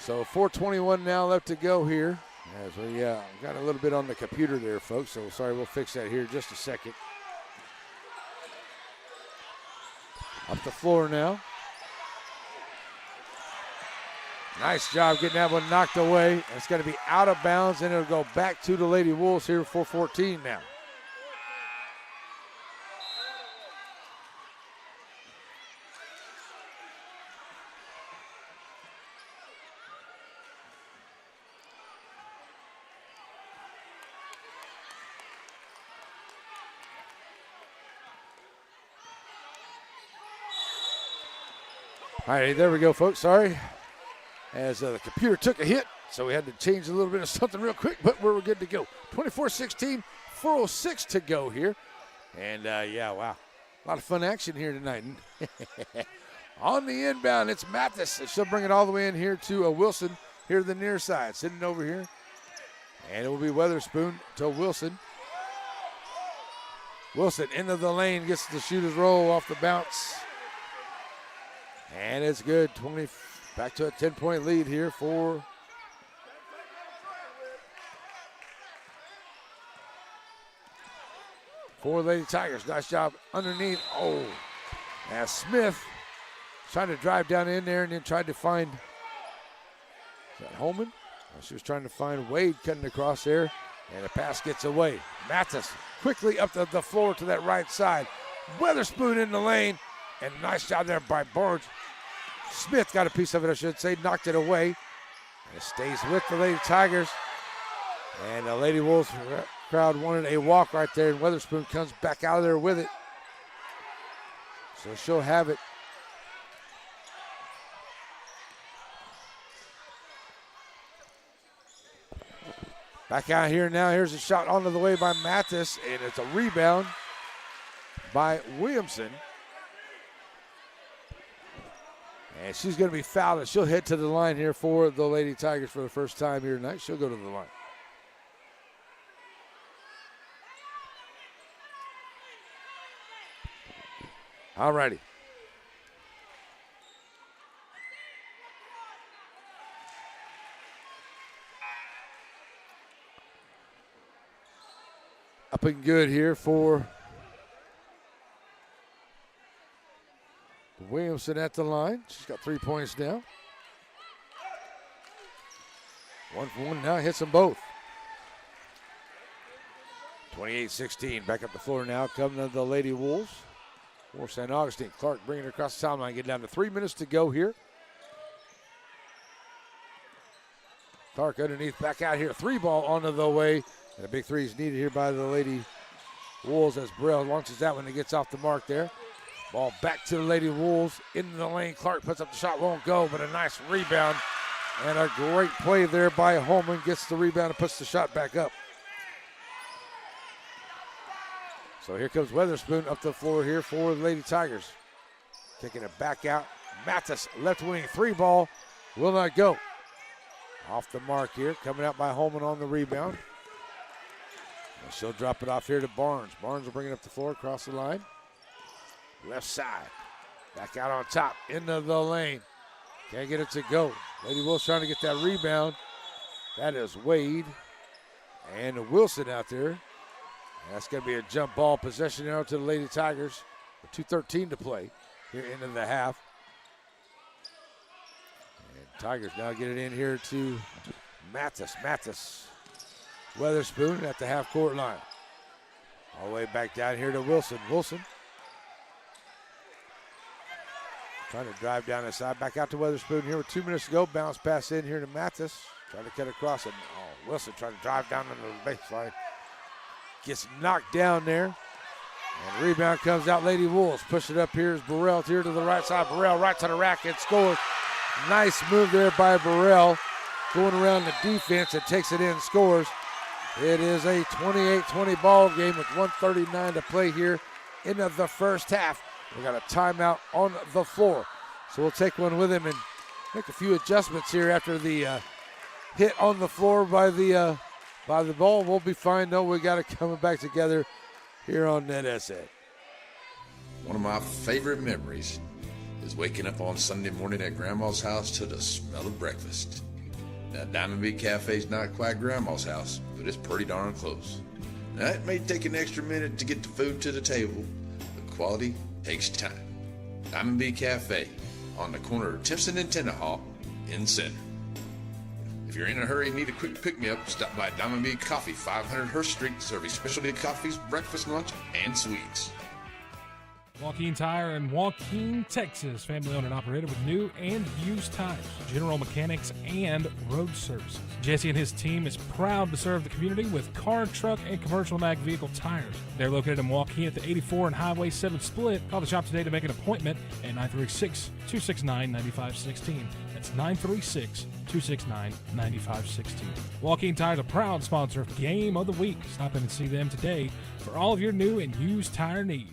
B: So 4:21 now left to go here. As we got a little bit on the computer there, folks. So sorry, we'll fix that here in just a second. Up the floor now. Nice job getting that one knocked away. It's going to be out of bounds, and it'll go back to the Lady Wolves here for 14 now. All right, there we go, folks. Sorry. As the computer took a hit, so we had to change a little bit of something real quick, but we're good to go. 24-16, 4:06 to go here. And, wow. A lot of fun action here tonight. On the inbound, it's Mathis. She'll bring it all the way in here to Wilson here to the near side. Sitting over here. And it will be Weatherspoon to Wilson. Wilson into the lane, gets the shooter's roll off the bounce. And it's good. Back to a 10-point lead here for Lady Tigers. Nice job underneath. Oh, now Smith trying to drive down in there and then tried to find, is that Holman? She was trying to find Wade cutting across there, and the pass gets away. Mathis quickly up the floor to that right side. Weatherspoon in the lane, and nice job there by Barnes. Smith got a piece of it, I should say, knocked it away. And it stays with the Lady Tigers. And the Lady Wolves crowd wanted a walk right there, and Weatherspoon comes back out of there with it. So she'll have it. Back out here now. Here's a shot onto the way by Mathis, and it's a rebound by Williamson. And she's going to be fouled, and she'll head to the line here for the Lady Tigers for the first time here tonight. She'll go to the line. All righty. Up and good here for Williamson at the line. She's got 3 points now. 1 for 1 now, hits them both. 28-16, back up the floor now, coming to the Lady Wolves for St. Augustine. Clark bringing it across the timeline, getting down to 3 minutes to go here. Clark underneath, back out here, 3-ball onto the way. And a big three is needed here by the Lady Wolves as Burrell launches that one and gets off the mark there. Ball back to the Lady Wolves into the lane. Clark puts up the shot, won't go, but a nice rebound. And a great play there by Holman. Gets the rebound and puts the shot back up. So here comes Weatherspoon up the floor here for the Lady Tigers. Kicking it back out. Mathis, left wing 3-ball. Will not go. Off the mark here. Coming out by Holman on the rebound. And she'll drop it off here to Barnes. Barnes will bring it up the floor across the line. Left side. Back out on top. Into the lane. Can't get it to go. Lady Wolves trying to get that rebound. That is Wade and Wilson out there. That's going to be a jump ball possession now to the Lady Tigers. 2:13 to play here into the half. And Tigers now get it in here to Mathis. Weatherspoon at the half-court line. All the way back down here to Wilson. Wilson trying to drive down the side. Back out to Weatherspoon here with 2 minutes to go. Bounce pass in here to Mathis. Trying to cut across it. Oh, Wilson trying to drive down into the baseline. Gets knocked down there. And rebound comes out. Lady Wolves push it up here. Is Burrell here to the right side. Burrell right to the rack and scores. Nice move there by Burrell. Going around the defense and takes it in, scores. It is a 28-20 ball game with 1:39 to play here in the first half. We got a timeout on the floor. So we'll take one with him and make a few adjustments here after the hit on the floor by the ball. We'll be fine though. We got it coming back together here on NetSN.
A: One of my favorite memories is waking up on Sunday morning at Grandma's house to the smell of breakfast. Now, Diamond B Cafe's not quite Grandma's house, but it's pretty darn close. Now, it may take an extra minute to get the food to the table, but quality takes time. Diamond B Cafe on the corner of Timpson and Tennehaw in Center. If you're in a hurry and need a quick pick-me-up, stop by Diamond B Coffee, 500 Hurst Street, serving specialty coffees, breakfast, lunch, and sweets.
F: Joaquin Tire in Joaquin, Texas. Family owned and operated with new and used tires, general mechanics, and road services. Jesse and his team is proud to serve the community with car, truck, and commercial and ag vehicle tires. They're located in Joaquin at the 84 and Highway 7 split. Call the shop today to make an appointment at 936-269-9516. That's 936-269-9516. Joaquin Tire is a proud sponsor of Game of the Week. Stop in and see them today for all of your new and used tire needs.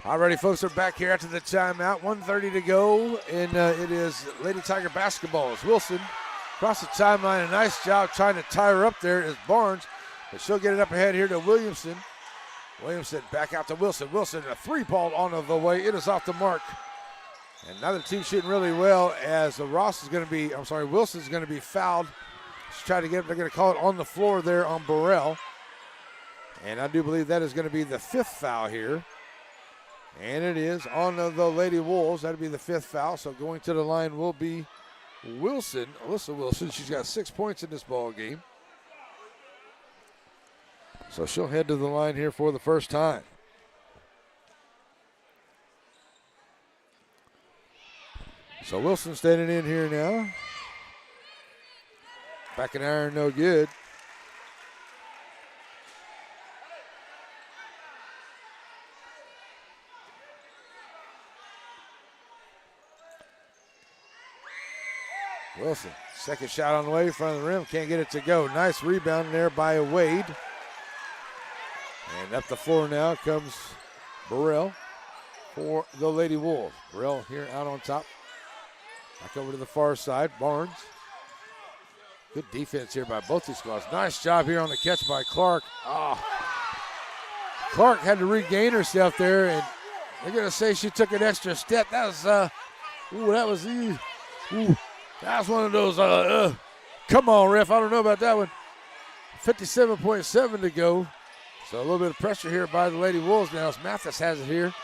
B: All righty, folks, we're back here after the timeout. 1:30 to go, and it is Lady Tiger basketball. It's Wilson across the timeline. A nice job trying to tie her up there is Barnes, but she'll get it up ahead here to Williamson. Williamson back out to Wilson. Wilson, a three ball on the way. It is off the mark. And another team shooting really well as Wilson's going to be fouled. She's trying to get, they're going to call it on the floor there on Burrell. And I do believe that is going to be the fifth foul here. And it is on the Lady Wolves. That'll be the fifth foul. So going to the line will be Wilson, Alyssa Wilson. She's got 6 points in this ball game. So she'll head to the line here for the first time. So Wilson standing in here now. Back in iron, no good. Wilson, second shot on the way, front of the rim, can't get it to go. Nice rebound there by Wade. And up the floor now comes Burrell for the Lady Wolves. Burrell here out on top. Back over to the far side, Barnes. Good defense here by both these squads. Nice job here on the catch by Clark. Clark had to regain herself there, and they're going to say she took an extra step. That was, that's one of those, come on, ref. I don't know about that one. 57.7 to go. So a little bit of pressure here by the Lady Wolves now as Mathis has it here.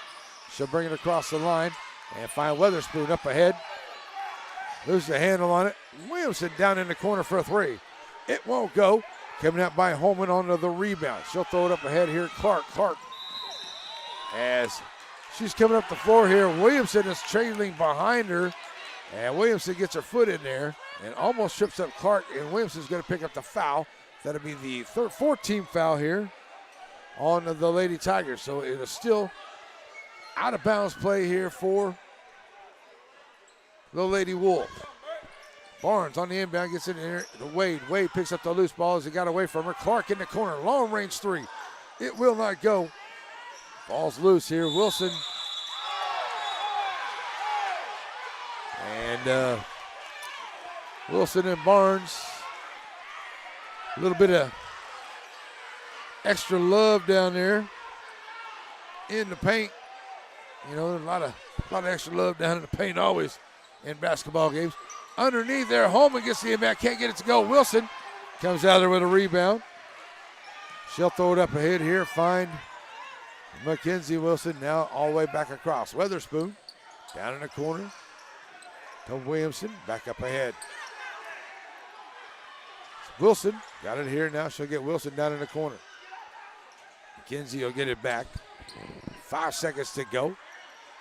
B: She'll bring it across the line and find Weatherspoon up ahead. Lose the handle on it. Williamson down in the corner for a three. It won't go. Coming out by Holman on the rebound. She'll throw it up ahead here. Clark. As she's coming up the floor here, Williamson is trailing behind her. And Williamson gets her foot in there and almost trips up Clark. And Williamson's going to pick up the foul. That'll be the 14th foul here on the Lady Tigers. So it is still out of bounds play here for the Lady Wolves. Barnes on the inbound gets in there to Wade. Wade picks up the loose ball as he got away from her. Clark in the corner, long range three. It will not go. Ball's loose here. Wilson. And Wilson and Barnes. A little bit of extra love down there in the paint. You know, a lot of extra love down in the paint always in basketball games. Underneath there, Holman gets the inbound, can't get it to go. Wilson comes out there with a rebound. She'll throw it up ahead here, find Mackenzie Wilson now all the way back across. Weatherspoon down in the corner. To Williamson, back up ahead. Wilson got it here now. She'll get Wilson down in the corner. Mackenzie will get it back. 5 seconds to go.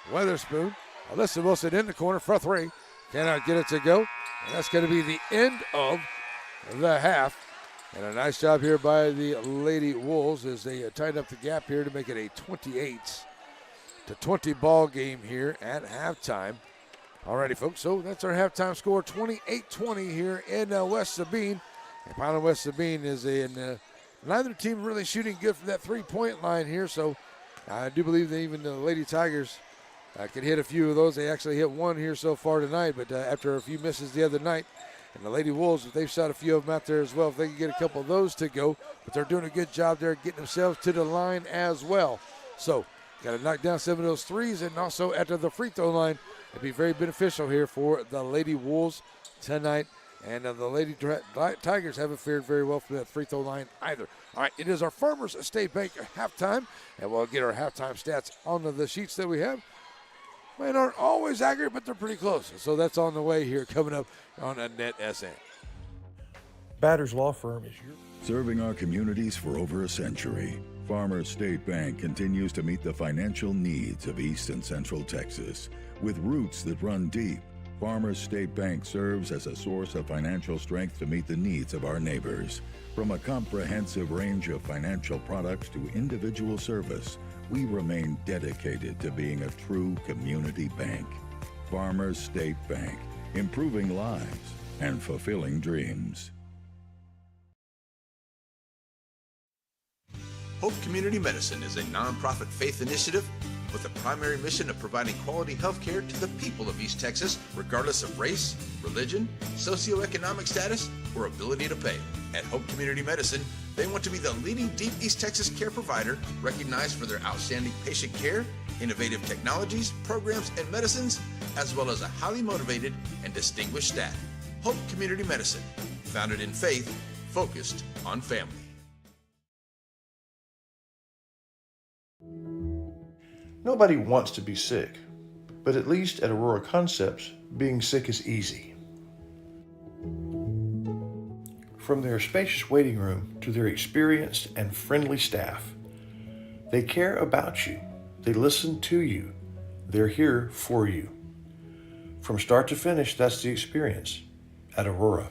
B: Weatherspoon, Alyssa Wilson in the corner for three. Cannot get it to go. And that's going to be the end of the half. And a nice job here by the Lady Wolves as they tighten up the gap here to make it a 28-20 ball game here at halftime. Alrighty, folks, so that's our halftime score, 28-20 here in West Sabine. And Pilot West Sabine is neither team really shooting good from that three-point line here, so I do believe that even the Lady Tigers can hit a few of those. They actually hit one here so far tonight, but after a few misses the other night, and the Lady Wolves, if they've shot a few of them out there as well, if they can get a couple of those to go, but they're doing a good job there getting themselves to the line as well. So, got to knock down some of those threes, and also after the free throw line, it'd be very beneficial here for the Lady Wolves tonight. And the Lady Tigers haven't fared very well from that free throw line either. All right, it is our Farmers State Bank halftime, and we'll get our halftime stats on the sheets that we have. They aren't always accurate, but they're pretty close. So that's on the way here coming up on a Net SN.
C: Batters Law Firm is your...
D: Serving our communities for over a century, Farmers State Bank continues to meet the financial needs of East and Central Texas. With roots that run deep, Farmers State Bank serves as a source of financial strength to meet the needs of our neighbors. From a comprehensive range of financial products to individual service, we remain dedicated to being a true community bank. Farmers State Bank, improving lives and fulfilling dreams.
A: Hope Community Medicine is a nonprofit faith initiative with the primary mission of providing quality health care to the people of East Texas, regardless of race, religion, socioeconomic status, or ability to pay. At Hope Community Medicine, they want to be the leading deep East Texas care provider, recognized for their outstanding patient care, innovative technologies, programs, and medicines, as well as a highly motivated and distinguished staff. Hope Community Medicine, founded in faith, focused on family.
C: Nobody wants to be sick, but at least at Aurora Concepts, being sick is easy. From their spacious waiting room to their experienced and friendly staff, they care about you, they listen to you, they're here for you. From start to finish, that's the experience at Aurora.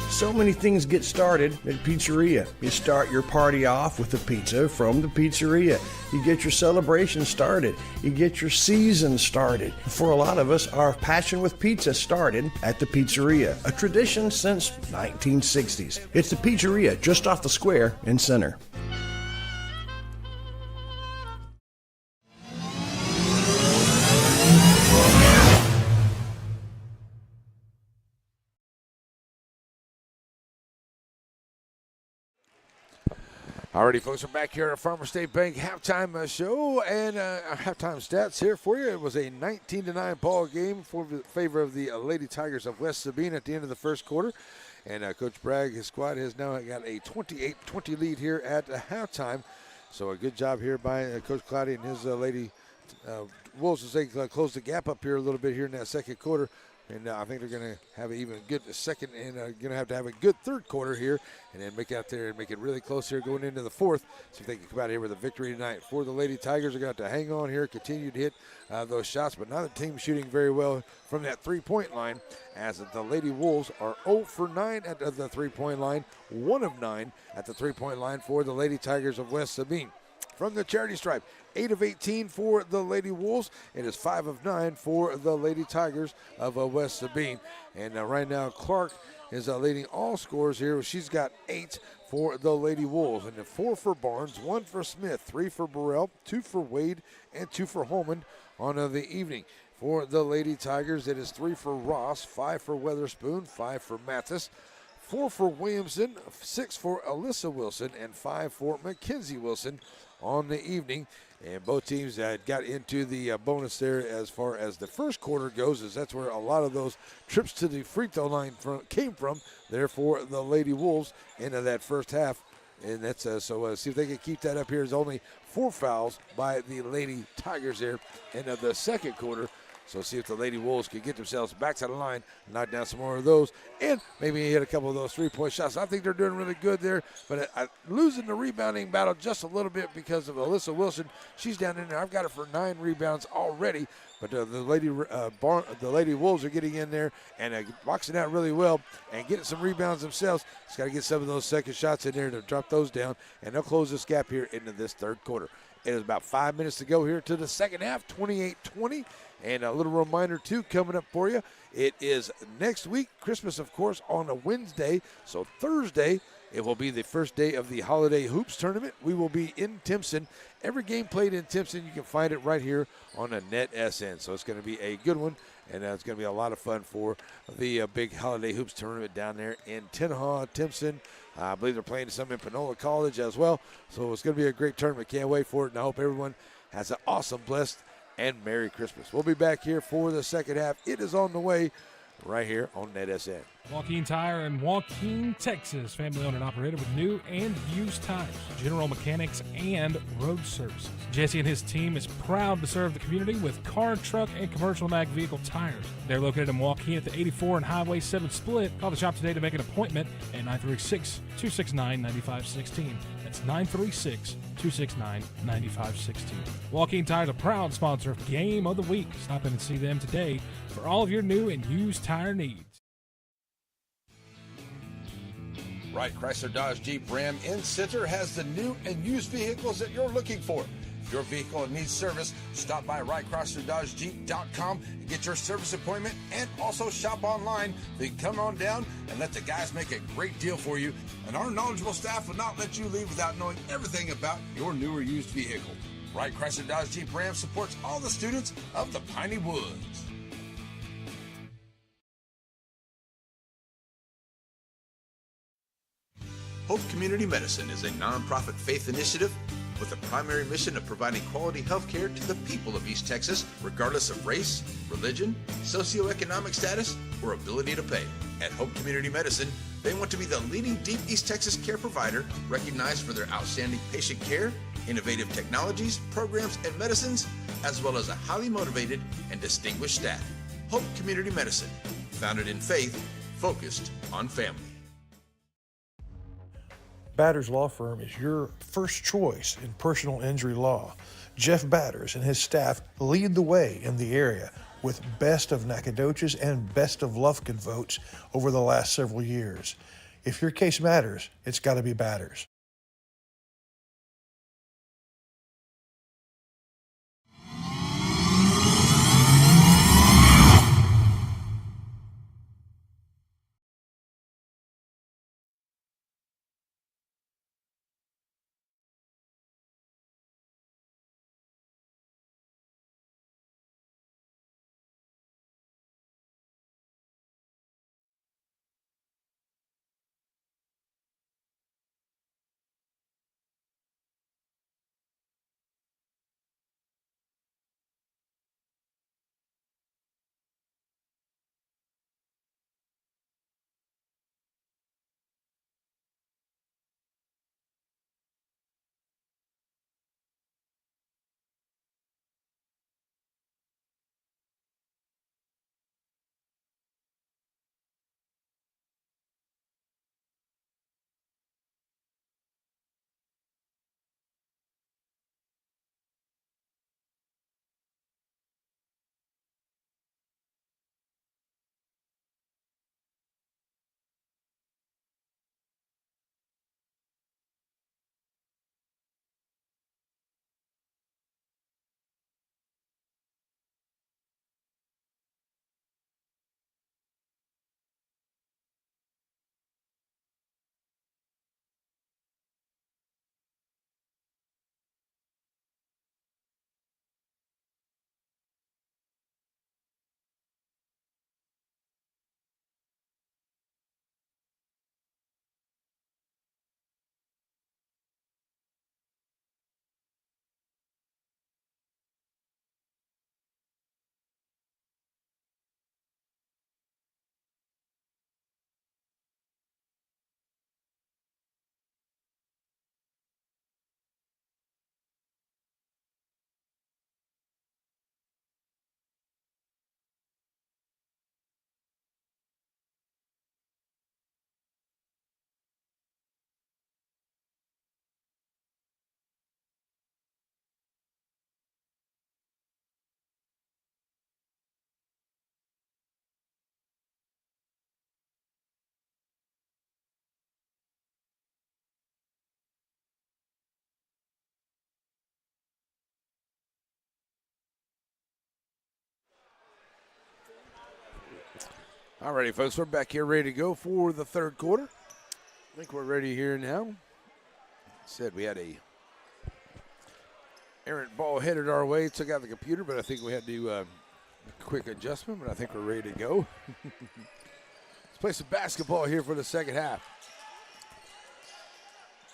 E: So many things get started at Pizzeria. You start your party off with a pizza from the pizzeria. You get your celebration started. You get your season started. For a lot of us, our passion with pizza started at the pizzeria, a tradition since 1960s. It's the Pizzeria just off the square in Center.
B: Alrighty, folks, we're back here at our Farmers State Bank halftime show, and our halftime stats here for you. It was a 19-9 ball game for the favor of the Lady Tigers of West Sabine at the end of the first quarter. And Coach Bragg, his squad, has now got a 28-20 lead here at halftime. So a good job here by Coach Cloudy and his Lady Wolves as they close the gap up here a little bit here in that second quarter. And I think they're going to have an even good second and going to have a good third quarter here and then make out there and make it really close here going into the fourth. See if they can come out here with a victory tonight. For the Lady Tigers are going to have to hang on here, continue to hit those shots, but now the team shooting very well from that three-point line as the Lady Wolves are 0 for 9 at the three-point line, 1 of 9 at the three-point line for the Lady Tigers of West Sabine. From the charity stripe, 8 of 18 for the Lady Wolves. It is 5 of 9 for the Lady Tigers of West Sabine. And right now, Clark is leading all scores here. She's got 8 for the Lady Wolves. And 4 for Barnes, 1 for Smith, 3 for Burrell, 2 for Wade, and 2 for Holman on the evening. For the Lady Tigers, it is 3 for Ross, 5 for Weatherspoon, 5 for Mathis, 4 for Williamson, 6 for Alyssa Wilson, and 5 for Mackenzie Wilson on the evening. And both teams got into the bonus there as far as the first quarter goes, as that's where a lot of those trips to the free throw line came from. Therefore, the Lady Wolves into that first half. And that's see if they can keep that up here. There's only 4 fouls by the Lady Tigers there in the second quarter. So see if the Lady Wolves can get themselves back to the line, knock down some more of those, and maybe hit a couple of those three-point shots. I think they're doing really good there, but losing the rebounding battle just a little bit because of Alyssa Wilson. She's down in there. I've got her for 9 rebounds already, but the Lady Wolves are getting in there and boxing out really well and getting some rebounds themselves. Just got to get some of those second shots in there to drop those down, and they'll close this gap here into this third quarter. It is about 5 minutes to go here to the second half, 28-20. And a little reminder, too, coming up for you. It is next week, Christmas, of course, on a Wednesday. So Thursday, it will be the first day of the Holiday Hoops Tournament. We will be in Timpson. Every game played in Timpson, you can find it right here on a NetSN. So it's going to be a good one, and it's going to be a lot of fun for the big Holiday Hoops Tournament down there in Tenhaw, Timpson. I believe they're playing some in Panola College as well. So it's going to be a great tournament. Can't wait for it, and I hope everyone has an awesome, blessed, and Merry Christmas. We'll be back here for the second half. It is on the way right here on NetSN.
F: Joaquin Tire in Joaquin, Texas. Family owned and operated with new and used tires, general mechanics, and road services. Jesse and his team is proud to serve the community with car, truck, and commercial mag vehicle tires. They're located in Joaquin at the 84 and Highway 7 split. Call the shop today to make an appointment at 936-269-9516. That's 936-269-9516. Joaquin Tire is a proud sponsor of Game of the Week. Stop in and see them today for all of your new and used tire needs.
A: Wright Chrysler Dodge Jeep Ram in Center has the new and used vehicles that you're looking for. If your vehicle needs service, stop by WrightChryslerDodgeJeep.com and get your service appointment, and also shop online. Then come on down and let the guys make a great deal for you. And our knowledgeable staff will not let you leave without knowing everything about your new or used vehicle. Wright Chrysler Dodge Jeep Ram supports all the students of the Piney Woods. Hope Community Medicine is a nonprofit faith initiative with the primary mission of providing quality health care to the people of East Texas, regardless of race, religion, socioeconomic status, or ability to pay. At Hope Community Medicine, they want to be the leading Deep East Texas care provider, recognized for their outstanding patient care, innovative technologies, programs, and medicines, as well as a highly motivated and distinguished staff. Hope Community Medicine, founded in faith, focused on family.
C: Batters Law Firm is your first choice in personal injury law. Jeff Batters and his staff lead the way in the area with best of Nacogdoches and best of Lufkin votes over the last several years. If your case matters, it's got to be Batters.
B: All righty, folks, we're back here ready to go for the third quarter. I think we're ready here now. Said we had a errant ball headed our way, took out the computer, but I think we had to do a quick adjustment, but I think we're ready to go. Let's play some basketball here for the second half.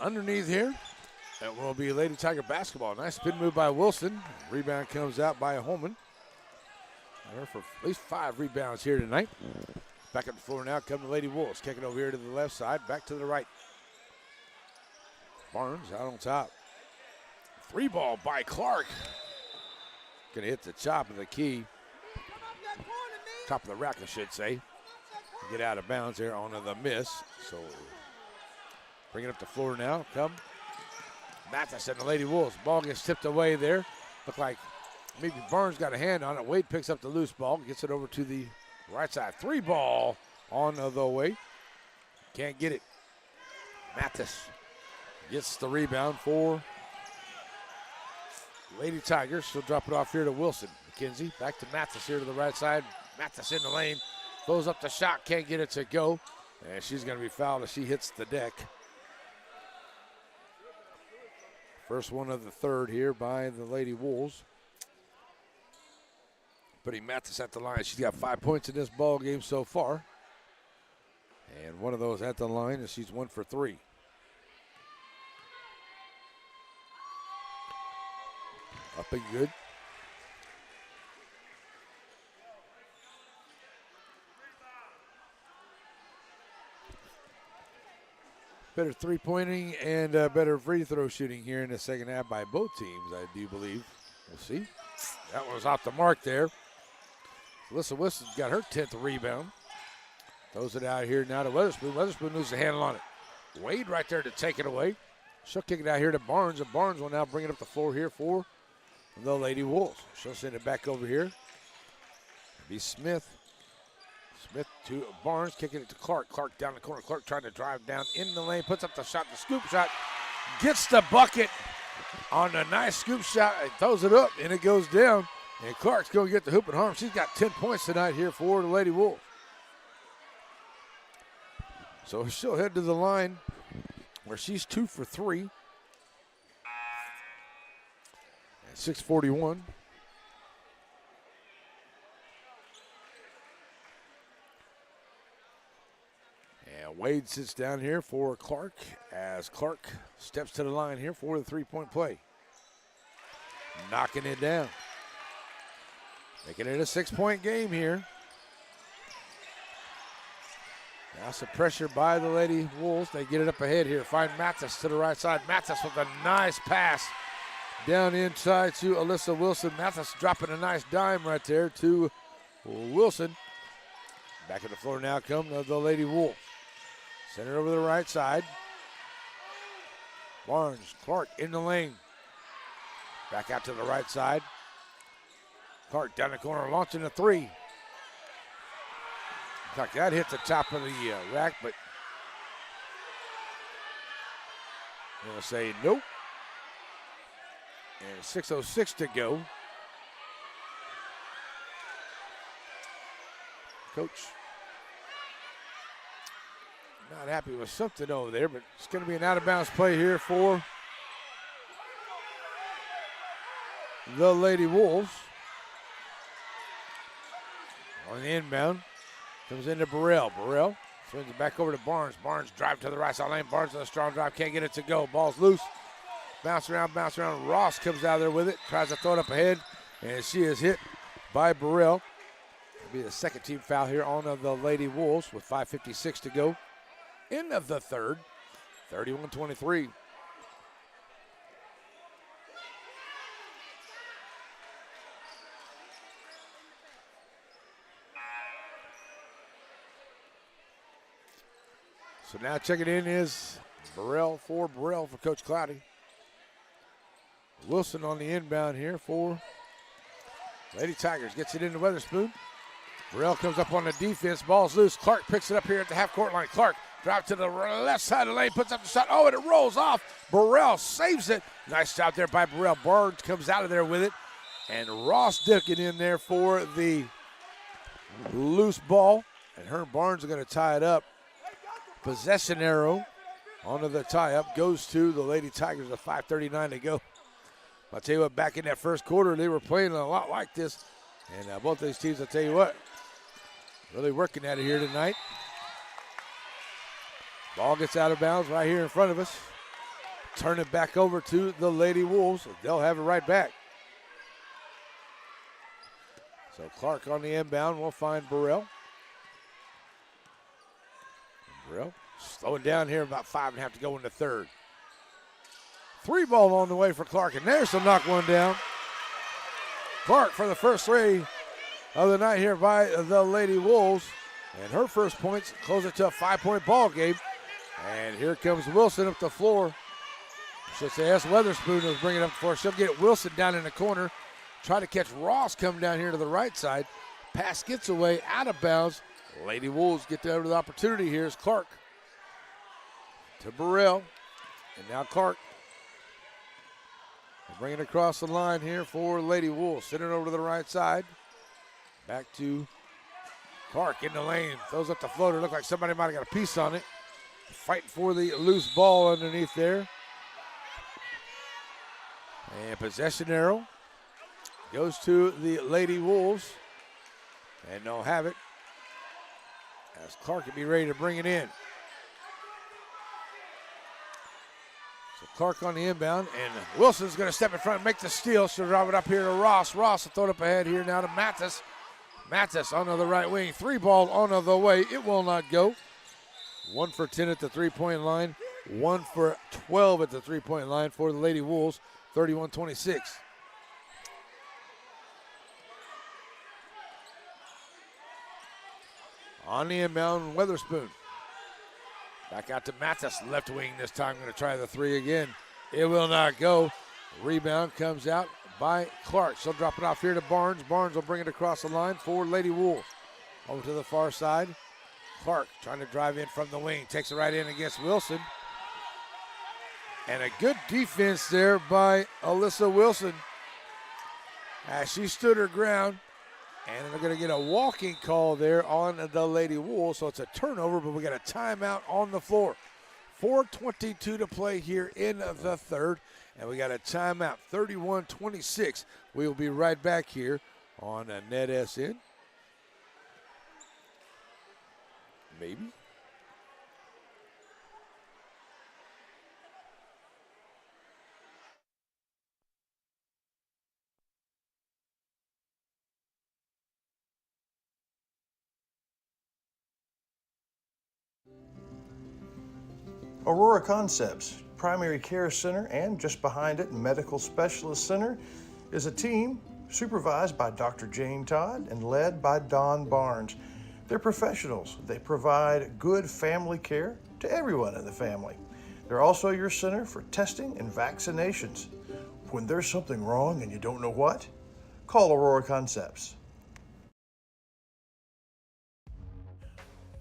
B: Underneath here, that will be Lady Tiger basketball. Nice spin move by Wilson. Rebound comes out by Holman. There for at least 5 rebounds here tonight. Back on the floor now, come the Lady Wolves. Kicking over here to the left side, back to the right. Barnes out on top. 3 ball by Clark. Gonna hit the top of the key. Top of the rack, I should say. Get out of bounds there on the miss. So bring it up the floor now. Come. Mathis and the Lady Wolves. Ball gets tipped away there. Look like maybe Barnes got a hand on it. Wade picks up the loose ball. Gets it over to the right side. 3 ball on the way. Can't get it. Mathis gets the rebound for Lady Tigers. She'll drop it off here to Wilson. McKenzie back to Mathis here to the right side. Mathis in the lane. Throws up the shot. Can't get it to go. And she's going to be fouled as she hits the deck. First one of the third here by the Lady Wolves. Putting Mathis at the line. She's got 5 points in this ball game so far. And one of those at the line, and she's 1 for 3. Up and good. Better three-pointing and better free throw shooting here in the second half by both teams, I do believe. We'll see. That one was off the mark there. Alyssa Wilson's got her 10th rebound. Throws it out here now to Weatherspoon. Weatherspoon loses a handle on it. Wade right there to take it away. She'll kick it out here to Barnes, and Barnes will now bring it up the floor here for the Lady Wolves. She'll send it back over here. It'll be Smith. Smith to Barnes, kicking it to Clark. Clark down the corner. Clark trying to drive down in the lane, puts up the shot, the scoop shot, gets the bucket on a nice scoop shot, and throws it up, and it goes down. And Clark's going to get the hoop and harm. She's got 10 points tonight here for the Lady Wolves. So she'll head to the line where she's 2 for 3. At 6:41. And Wade sits down here for Clark as Clark steps to the line here for the three-point play. Knocking it down. Making it a 6-point game here. Now some pressure by the Lady Wolves. They get it up ahead here. Find Mathis to the right side. Mathis with a nice pass down inside to Alyssa Wilson. Mathis dropping a nice dime right there to Wilson. Back on the floor now come the Lady Wolves. Center over the right side. Barnes, Clark in the lane. Back out to the right side. Clark down the corner, launching a 3. Clark, that hit the top of the rack, but I'm going to say nope. And 6:06 to go. Coach not happy with something over there, but it's going to be an out-of-bounds play here for the Lady Wolves. On the inbound, comes into Burrell. Burrell swings it back over to Barnes. Barnes drive to the right side lane. Barnes with a strong drive, can't get it to go. Ball's loose. Bounce around. Ross comes out there with it, tries to throw it up ahead, and she is hit by Burrell. It'll be the second team foul here on the Lady Wolves with 5:56 to go. End of the third, 31-23. So now checking in is Burrell for Coach Cloudy. Wilson on the inbound here for Lady Tigers. Gets it into Weatherspoon. Burrell comes up on the defense. Ball's loose. Clark picks it up here at the half-court line. Clark drives to the left side of the lane, puts up the shot. Oh, and it rolls off. Burrell saves it. Nice job there by Burrell. Barnes comes out of there with it. And Ross dipping in there for the loose ball. and Herm Barnes are going to tie it up. Possession arrow onto the tie-up goes to the Lady Tigers with 5:39 to go. I'll tell you what, back in that first quarter, they were playing a lot like this. And both these teams, I'll tell you what, really working at it here tonight. Ball gets out of bounds right here in front of us. Turn it back over to the Lady Wolves. They'll have it right back. So Clark on the inbound will find Burrell. Burrell slowing down here, about 5.5 to go in the third. 3 ball on the way for Clark, and there's to knock one down. Clark for the first 3 of the night here by the Lady Wolves. And her first points close it to a 5-point ball game. And here comes Wilson up the floor. Should say that's Weatherspoon who's bringing it up the floor. She'll get Wilson down in the corner. Try to catch Ross coming down here to the right side. Pass gets away, out of bounds. Lady Wolves get over the opportunity here as Clark to Burrell. And now Clark bringing it across the line here for Lady Wolves. Sending it over to the right side. Back to Clark in the lane. Throws up the floater. Looked like somebody might have got a piece on it. Fighting for the loose ball underneath there. And possession arrow goes to the Lady Wolves. And they'll have it as Clark can be ready to bring it in. So Clark on the inbound, and Wilson's going to step in front and make the steal. She'll drive it up here to Ross. Ross will throw it up ahead here now to Mathis. Mathis onto the right wing. 3 ball on the way. It will not go. 1 for 10 at the three-point line. 1 for 12 at the three-point line for the Lady Wolves. 31-26. On the inbound, Weatherspoon. Back out to Mathis, left wing this time. Going to try the 3 again. It will not go. Rebound comes out by Clark. She'll drop it off here to Barnes. Barnes will bring it across the line for Lady Wolves. Over to the far side. Clark trying to drive in from the wing. Takes it right in against Wilson. And a good defense there by Alyssa Wilson as she stood her ground. And they're going to get a walking call there on the Lady Wolves. So it's a turnover, but we got a timeout on the floor. 4:22 to play here in the third. And we got a timeout, 31-26. We will be right back here on NetSN. Maybe.
C: Aurora Concepts Primary Care Center, and just behind it, Medical Specialist Center, is a team supervised by Dr. Jane Todd and led by Don Barnes. They're professionals. They provide good family care to everyone in the family. They're also your center for testing and vaccinations. When there's something wrong and you don't know what, call Aurora Concepts.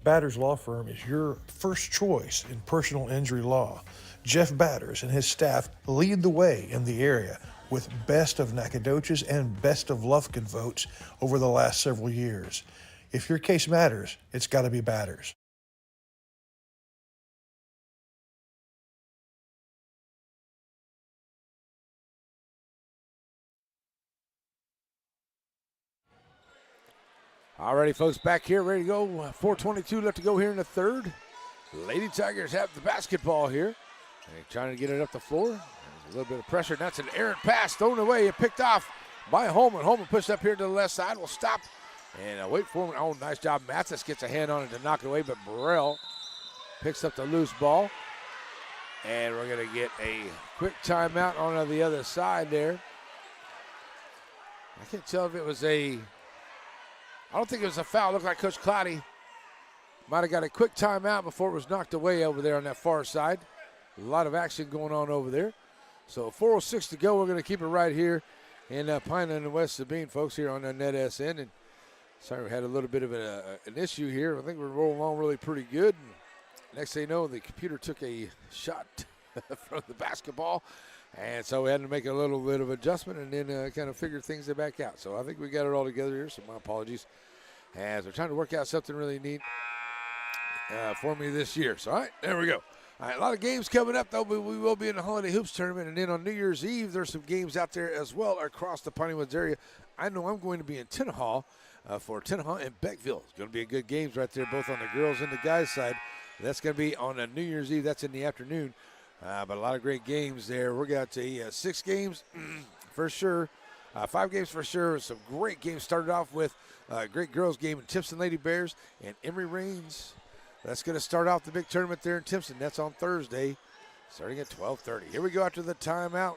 C: Batters Law Firm is your first choice in personal injury law. Jeff Batters and his staff lead the way in the area with best of Nacogdoches and best of Lufkin votes over the last several years. If your case matters, it's got to be Batters.
B: All righty, folks, back here, ready to go. 4:22 left to go here in the third. Lady Tigers have the basketball here. And they're trying to get it up the floor. There's a little bit of pressure. That's an errant pass thrown away and picked off by Holman. Holman pushed up here to the left side. Will stop and wait for him. Oh, nice job. Mathis gets a hand on it to knock it away, but Burrell picks up the loose ball. And we're going to get a quick timeout on the other side there. I can't tell if it was I don't think it was a foul. It looked like Coach Cloudy might have got a quick timeout before it was knocked away over there on that far side. A lot of action going on over there. So 4:06 to go. We're going to keep it right here in Pineland and West Sabine, folks, here on NetSN. And sorry, we had a little bit of an issue here. I think we're rolling along really pretty good. And next thing you know, the computer took a shot from the basketball. And so we had to make a little bit of adjustment and then kind of figure things back out. So I think we got it all together here, so my apologies. as they're trying to work out something really neat for me this year. So, all right, there we go. All right, a lot of games coming up, though. We will be in the Holiday Hoops Tournament, and then on New Year's Eve, there's some games out there as well across the Piney Woods area. I know I'm going to be in Tenaha for Tenaha and Beckville. It's going to be a good games right there, both on the girls and the guys' side. That's going to be on a New Year's Eve. That's in the afternoon. But a lot of great games there. We're going to 6 games for sure. 5 games for sure. Some great games. Started off with a great girls game in Timpson Lady Bears and Emory Reigns. That's going to start off the big tournament there in Timpson. That's on Thursday, starting at 12:30. Here we go after the timeout.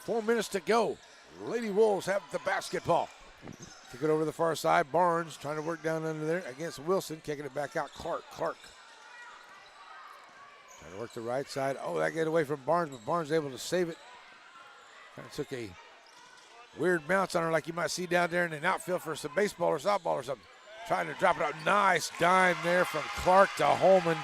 B: 4 minutes to go. Lady Wolves have the basketball. Kick it over the far side. Barnes trying to work down under there against Wilson. Kicking it back out. Clark. Trying to work the right side. Oh, that get away from Barnes, but Barnes able to save it. Kind of took a weird bounce on her like you might see down there in an outfield for some baseball or softball or something. Trying to drop it out. Nice dime there from Clark to Holman.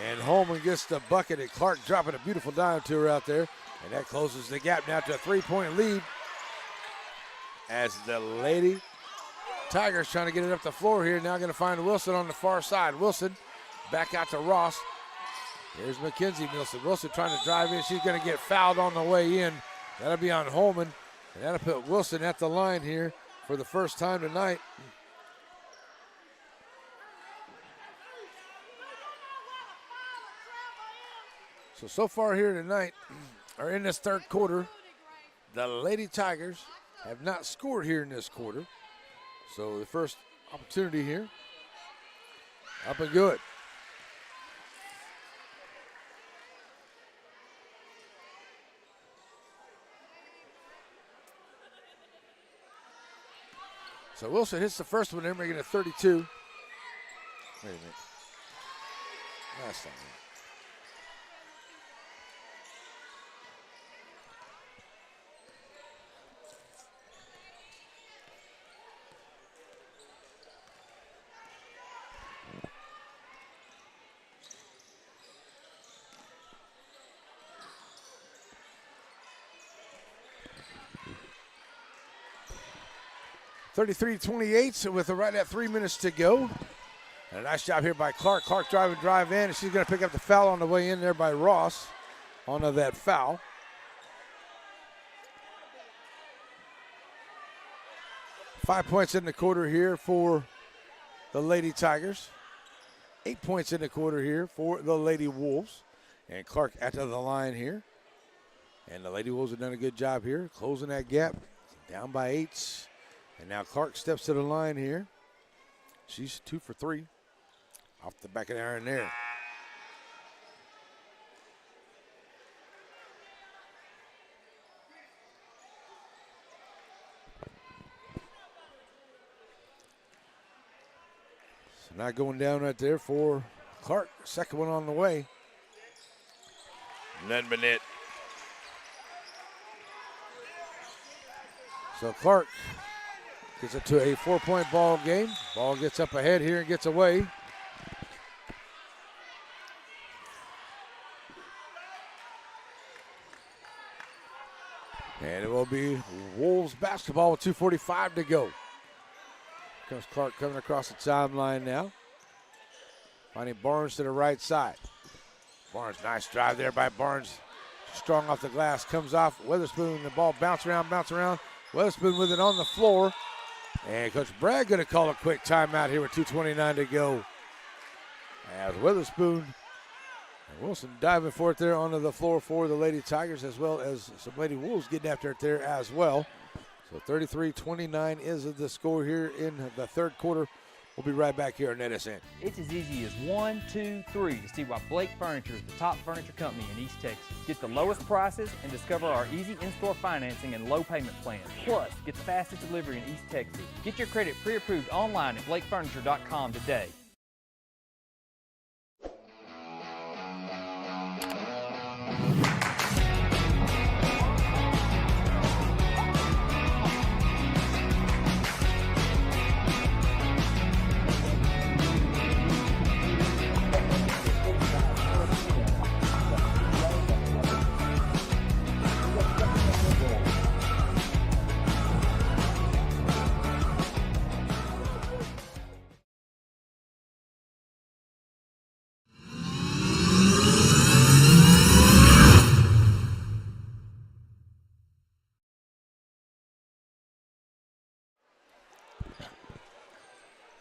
B: And Holman gets the bucket, and Clark dropping a beautiful dime to her out there. And that closes the gap now to a 3-point lead as the Lady Tigers trying to get it up the floor here. Now going to find Wilson on the far side. Wilson back out to Ross. Here's Mackenzie Wilson. Wilson trying to drive in. She's going to get fouled on the way in. That'll be on Holman. And that'll put Wilson at the line here for the first time tonight. So far here tonight, or in this third quarter, the Lady Tigers have not scored here in this quarter. So the first opportunity here, up and good. So Wilson hits the first one there, making it 32. Wait a minute. That's not right. 33-28 with right at 3 minutes to go. And a nice job here by Clark. Clark drive in, and she's going to pick up the foul on the way in there by Ross onto that foul. Five points in the quarter here for the Lady Tigers. 8 points in the quarter here for the Lady Wolves. And Clark at the line here. And the Lady Wolves have done a good job here, closing that gap. Down by 8. And now Clark steps to the line here. She's 2 for 3. Off the back of the iron there. So now going down right there for Clark. Second one on the way. None but net. So Clark gets it to a 4-point ball game. Ball gets up ahead here and gets away. And it will be Wolves basketball with 2:45 to go. Here comes Clark coming across the timeline now. Finding Barnes to the right side. Barnes, nice drive there by Barnes. Strong off the glass, comes off. Weatherspoon, the ball bounce around. Weatherspoon with it on the floor. And Coach Bragg going to call a quick timeout here with 2:29 to go. As Weatherspoon and Wilson diving for it there onto the floor for the Lady Tigers, as well as some Lady Wolves getting after it there as well. So 33-29 is the score here in the third quarter. We'll be right back here on NSN.
G: It's as easy as 1, 2, 3 to see why Blake Furniture is the top furniture company in East Texas. Get the lowest prices and discover our easy in-store financing and low payment plans. Plus, get the fastest delivery in East Texas. Get your credit pre-approved online at blakefurniture.com today.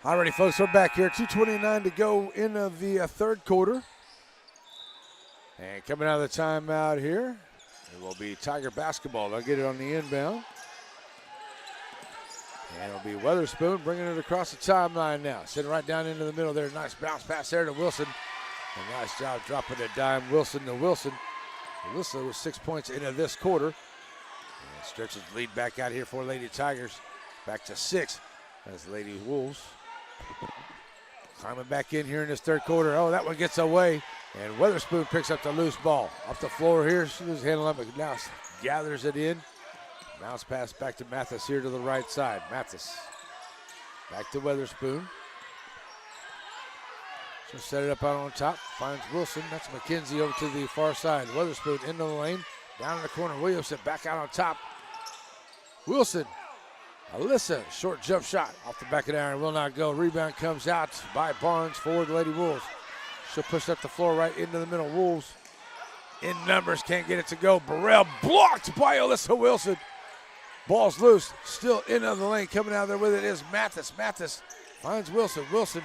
B: All righty, folks, we're back here. 2:29 to go in the third quarter. And coming out of the timeout here, it will be Tiger basketball. They'll get it on the inbound. And it'll be Weatherspoon bringing it across the timeline now. Sitting right down into the middle there. Nice bounce pass there to Wilson. A nice job dropping a dime. Wilson to Wilson. Wilson with 6 points into this quarter. And stretches the lead back out here for Lady Tigers. Back to 6. That's Lady Wolves. Climbing back in here in this third quarter. Oh, that one gets away. And Weatherspoon picks up the loose ball. Off the floor here. She was handling it, but now gathers it in. Bounce pass back to Mathis here to the right side. Mathis back to Weatherspoon. She'll set it up out on top. Finds Wilson. That's McKenzie over to the far side. Weatherspoon into the lane. Down in the corner. Williamson back out on top. Wilson. Alyssa, short jump shot off the back of the iron, will not go. Rebound comes out by Barnes for the Lady Wolves. She'll push up the floor right into the middle. Wolves in numbers, can't get it to go. Burrell blocked by Alyssa Wilson. Ball's loose, still into the lane. Coming out there with it is Mathis. Mathis finds Wilson. Wilson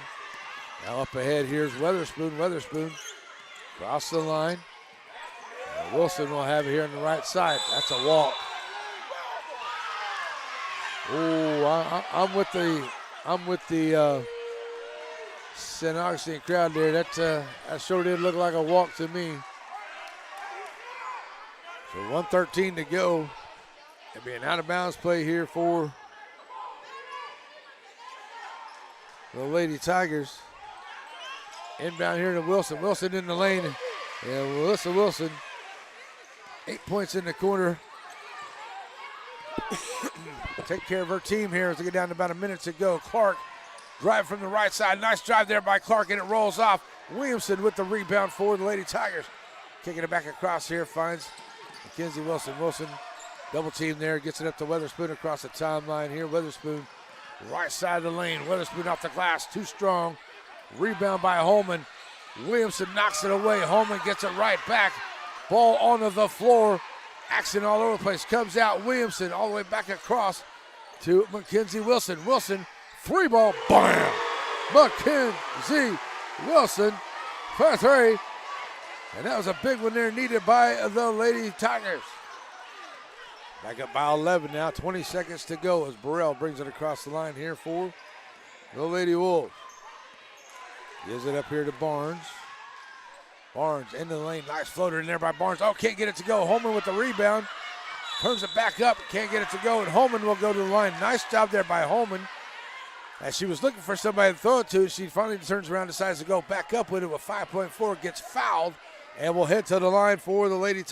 B: now up ahead. Here's Weatherspoon. Weatherspoon across the line. And Wilson will have it here on the right side. That's a walk. Oh, I'm with the St. Augustine crowd there. That sure did look like a walk to me. So 1:13 to go. It'll be an out of bounds play here for the Lady Tigers. Inbound here to Wilson. Wilson in the lane. And Alyssa Wilson, 8 points in the corner. Take care of her team here as they get down to about a minute to go. Clark drive from the right side. Nice drive there by Clark, and it rolls off. Williamson with the rebound for the Lady Tigers. Kicking it back across here, finds Mackenzie Wilson. Wilson double team there, gets it up to Weatherspoon across the timeline here. Weatherspoon right side of the lane. Weatherspoon off the glass, too strong. Rebound by Holman. Williamson knocks it away. Holman gets it right back. Ball onto the floor. Action all over the place. Comes out. Williamson all the way back across to Mackenzie Wilson. Wilson, three ball. Bam! Mackenzie Wilson for three. And that was a big one there needed by the Lady Tigers. Back up by 11 now. 20 seconds to go as Burrell brings it across the line here for the Lady Wolves. Gives it up here to Barnes. Barnes into the lane. Nice floater in there by Barnes. Oh, can't get it to go. Holman with the rebound. Turns it back up. Can't get it to go. And Holman will go to the line. Nice job there by Holman. As she was looking for somebody to throw it to, she finally turns around, decides to go back up with it with 5.4. Gets fouled and will head to the line for the Lady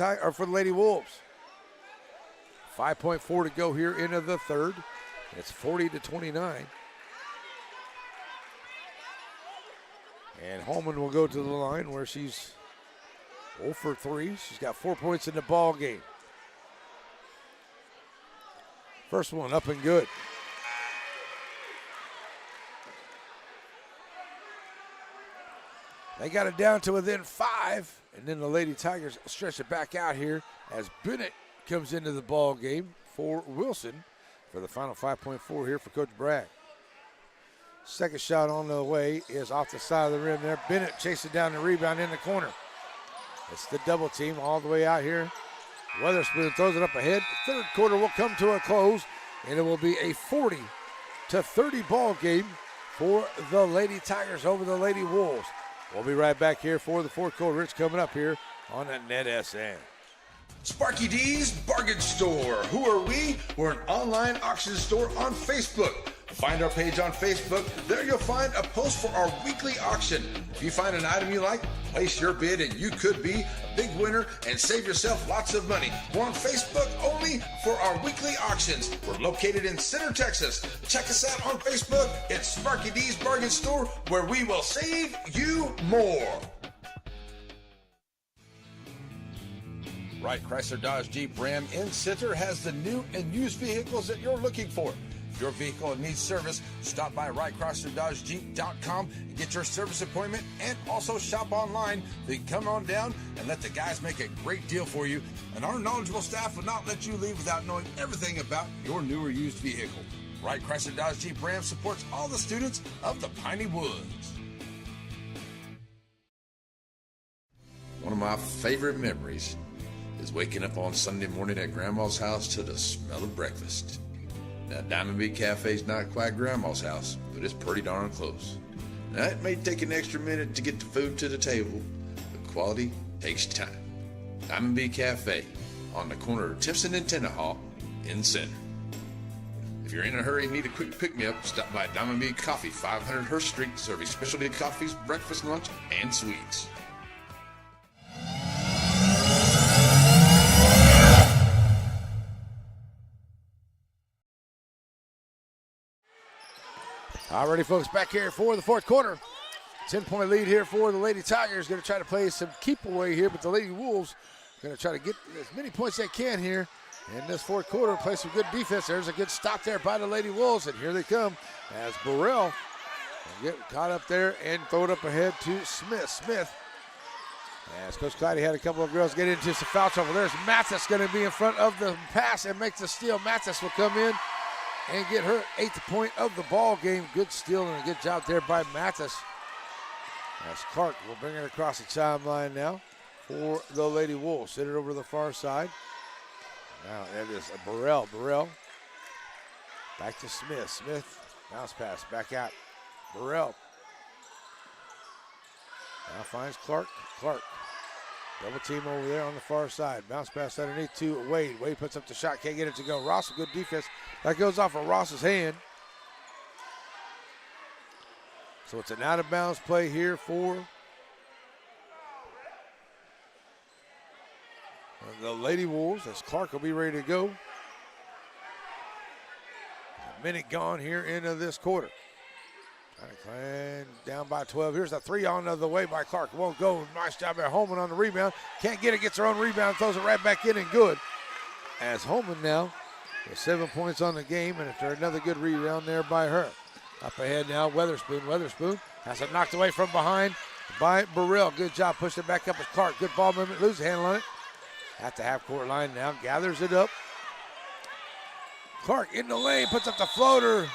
B: Wolves. 5.4 to go here into the third. It's 40-29. And Holman will go to the line where she's 0 for 3. She's got 4 points in the ball game. First one up and good. They got it down to within 5, and then the Lady Tigers stretch it back out here as Bennett comes into the ball game for Wilson for the final 5.4 here for Coach Bragg. Second shot on the way is off the side of the rim there. Bennett chasing down the rebound in the corner. It's the double team all the way out here. Weatherspoon throws it up ahead. Third quarter will come to a close, and it will be a 40-30 ball game for the Lady Tigers over the Lady Wolves. We'll be right back here for the fourth quarter. It's coming up here on the NetSN.
A: Sparky D's Bargain Store. Who are we? We're an online auction store on Facebook. Find our page on Facebook. There you'll find a post for our weekly auction. If you find an item you like, place your bid and you could be a big winner and save yourself lots of money. We're on Facebook only for our weekly auctions. We're located in Center, Texas. Check us out on Facebook. It's Sparky D's Bargain Store, where we will save you more. Wright Chrysler Dodge Jeep Ram in Center has the new and used vehicles that you're looking for. If your vehicle needs service, stop by WrightChryslerDodgeJeep.com and get your service appointment, and also shop online. Then come on down and let the guys make a great deal for you. And our knowledgeable staff will not let you leave without knowing everything about your new or used vehicle. Wright Chrysler Dodge Jeep Ram supports all the students of the Piney Woods. One of my favorite memories is waking up on Sunday morning at Grandma's house to the smell of breakfast. Now, Diamond B Cafe's not quite Grandma's house, but it's pretty darn close. Now, it may take an extra minute to get the food to the table, but quality takes time. Diamond B Cafe on the corner of Timpson and Tennehaw in the center. If you're in a hurry and need a quick pick-me-up, stop by Diamond B Coffee, 500 Hurst Street, serving specialty coffees, breakfast, lunch, and sweets.
B: All righty, folks, back here for the fourth quarter. 10-point lead here for the Lady Tigers. Going to try to play some keep away here, but the Lady Wolves going to try to get as many points they can here in this fourth quarter. Play some good defense. There's a good stop there by the Lady Wolves, and here they come as Burrell get caught up there and throw it up ahead to Smith. Smith, as Coach Clyde had a couple of girls get into some foul trouble. There's Mathis going to be in front of the pass and make the steal. Mathis will come in and get her 8th point of the ball game. Good steal and a good job there by Mathis. As Clark will bring it across the timeline now for the Lady Wolves. Send it over to the far side. Now it is Burrell. Burrell back to Smith. Smith, bounce pass, back out. Burrell now finds Clark. Clark, double team over there on the far side. Bounce pass underneath to Wade. Wade puts up the shot, can't get it to go. Ross, a good defense. That goes off of Ross's hand. So it's an out of bounds play here for the Lady Wolves as Clark will be ready to go. A minute gone here into this quarter. Trying to climb down by 12. Here's a three on the way by Clark. Won't go. Nice job there. Holman on the rebound. Can't get it. Gets her own rebound. Throws it right back in and good. As Holman now with 7 points on the game, and after another good rebound there by her. Up ahead now, Weatherspoon. Weatherspoon has it knocked away from behind by Burrell. Good job. Pushed it back up as Clark. Good ball movement. Loses handle on it. At the half-court line now. Gathers it up. Clark in the lane. Puts up the floater.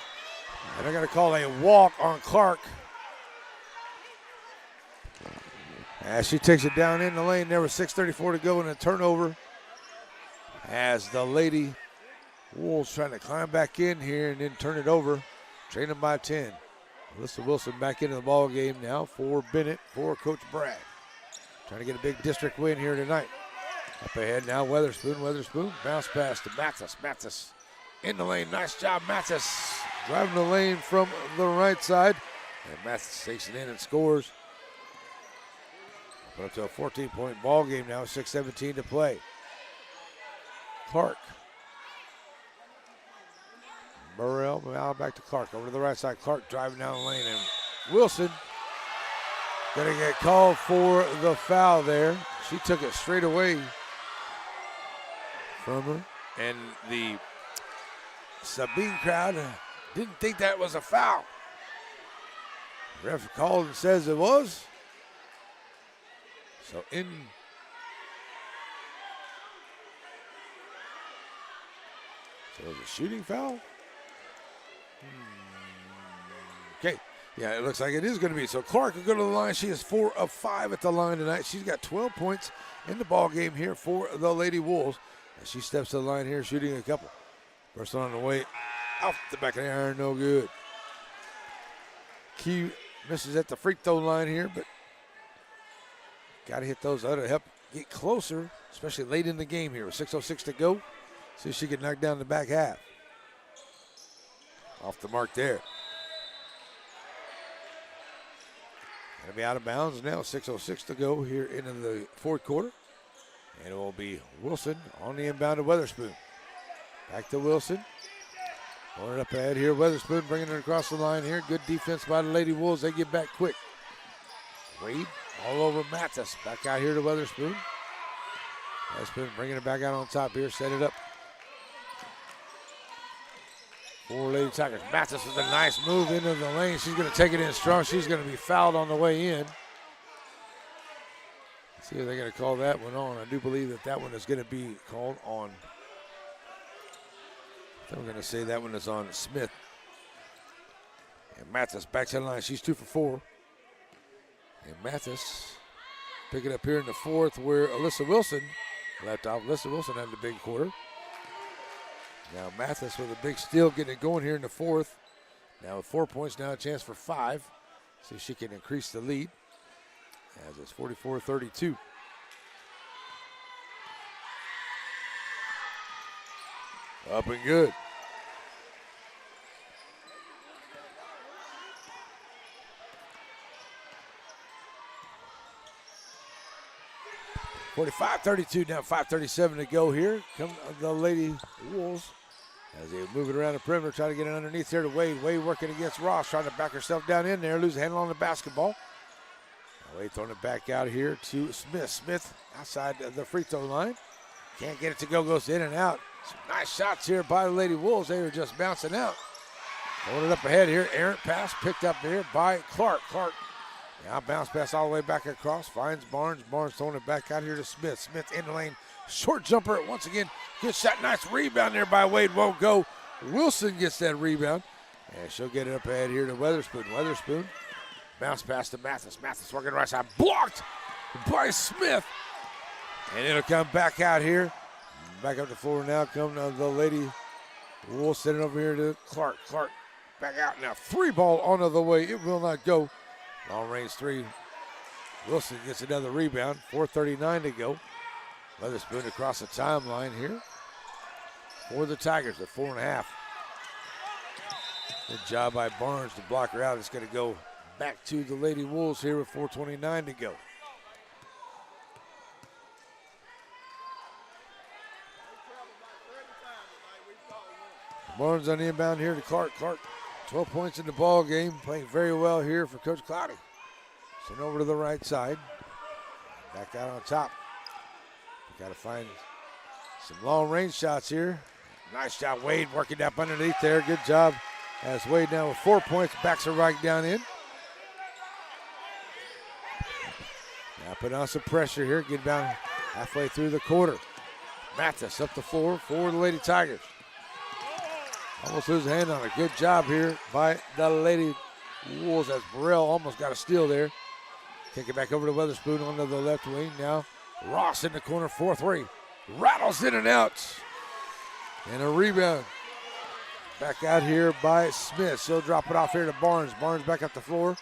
B: And they're going to call a walk on Clark. As she takes it down in the lane. There was 6:34 to go in a turnover. As the Lady Wolves trying to climb back in here and then turn it over. Train them by 10. Alyssa Wilson back into the ball game now for Bennett, for Coach Bragg. Trying to get a big district win here tonight. Up ahead now, Weatherspoon. Weatherspoon, bounce pass to Mathis. Mathis in the lane. Nice job, Mathis. Driving the lane from the right side. And Mathis takes it in and scores. Put up to a 14-point ball game now, 6:17 to play. Clark. Burrell, now back to Clark, over to the right side. Clark driving down the lane, and Wilson gonna get called for the foul there. She took it straight away from her, and the Sabine crowd didn't think that was a foul. The ref called and says it was. So it was a shooting foul. Okay, yeah, it looks like it is going to be. So Clark will go to the line. She is 4 of 5 at the line tonight. She's got 12 points in the ball game here for the Lady Wolves. As she steps to the line here, shooting a couple. First one on the way, off the back of the iron, no good. Key misses at the free throw line here, but got to hit those other to help get closer, especially late in the game here with 6:06 to go. See if she can knock down the back half. Off the mark there. Gonna be out of bounds now. 6:06 to go here into the fourth quarter. And it will be Wilson on the inbound to Weatherspoon. Back to Wilson. Going up ahead here. Weatherspoon bringing it across the line here. Good defense by the Lady Wolves. They get back quick. Wade all over Mathis. Back out here to Weatherspoon. Weatherspoon bringing it back out on top here. Set it up for Lady Tigers. Mathis with a nice move into the lane. She's going to take it in strong. She's going to be fouled on the way in. Let's see if they're going to call that one on. I do believe that one is going to be called on So we're going to say that one is on Smith. And Mathis back to the line. She's 2 for 4. And Mathis pick it up here in the fourth where Alyssa Wilson left off. Alyssa Wilson had the big quarter. Now Mathis with a big steal getting it going here in the fourth. Now with 4 points, now a chance for 5. See if she can increase the lead. As it's 44-32. Up and good. (45-32) now 5:37 to go here. Come the Lady Wolves as they move it around the perimeter, try to get it underneath here to Wade. Wade working against Ross, trying to back herself down in there, lose a handle on the basketball. Wade throwing it back out here to Smith. Smith outside the free throw line. Can't get it to go, goes in and out. Some nice shots here by the Lady Wolves. They were just bouncing out. Throwing it up ahead here. Errant pass picked up here by Clark. Clark now bounce pass all the way back across. Finds Barnes. Barnes throwing it back out here to Smith. Smith in the lane. Short jumper once again. Good shot. Nice rebound there by Wade. Won't go. Wilson gets that rebound. And she'll get it up ahead here to Weatherspoon. Weatherspoon. Bounce pass to Mathis. Mathis working right side. Blocked by Smith. And it'll come back out here. Back up the floor now. Come the Lady Wolves sending over here to Clark. Clark back out now. 3 ball onto the way. It will not go. Long range 3. Wilson gets another rebound. 4:39 to go. Weatherspoon across the timeline here for the Tigers at 4.5. Good job by Barnes to block her out. It's going to go back to the Lady Wolves here with 4:29 to go. Barnes on the inbound here to Clark. Clark, 12 points in the ball game, playing very well here for Coach Cloudy. Send over to the right side. Back out on top. Got to find some long range shots here. Nice job, Wade working up underneath there. Good job as Wade now with 4 points, backs her right down in. Now put on some pressure here, get down halfway through the quarter. Mathis up the floor for the Lady Tigers. Almost lose a hand on it. Good job here by the Lady Wolves as Burrell almost got a steal there. Take it back over to Weatherspoon onto the left wing. Now Ross in the corner, 4-3. Rattles in and out. And a rebound. Back out here by Smith. She'll drop it off here to Barnes. Barnes back up the floor.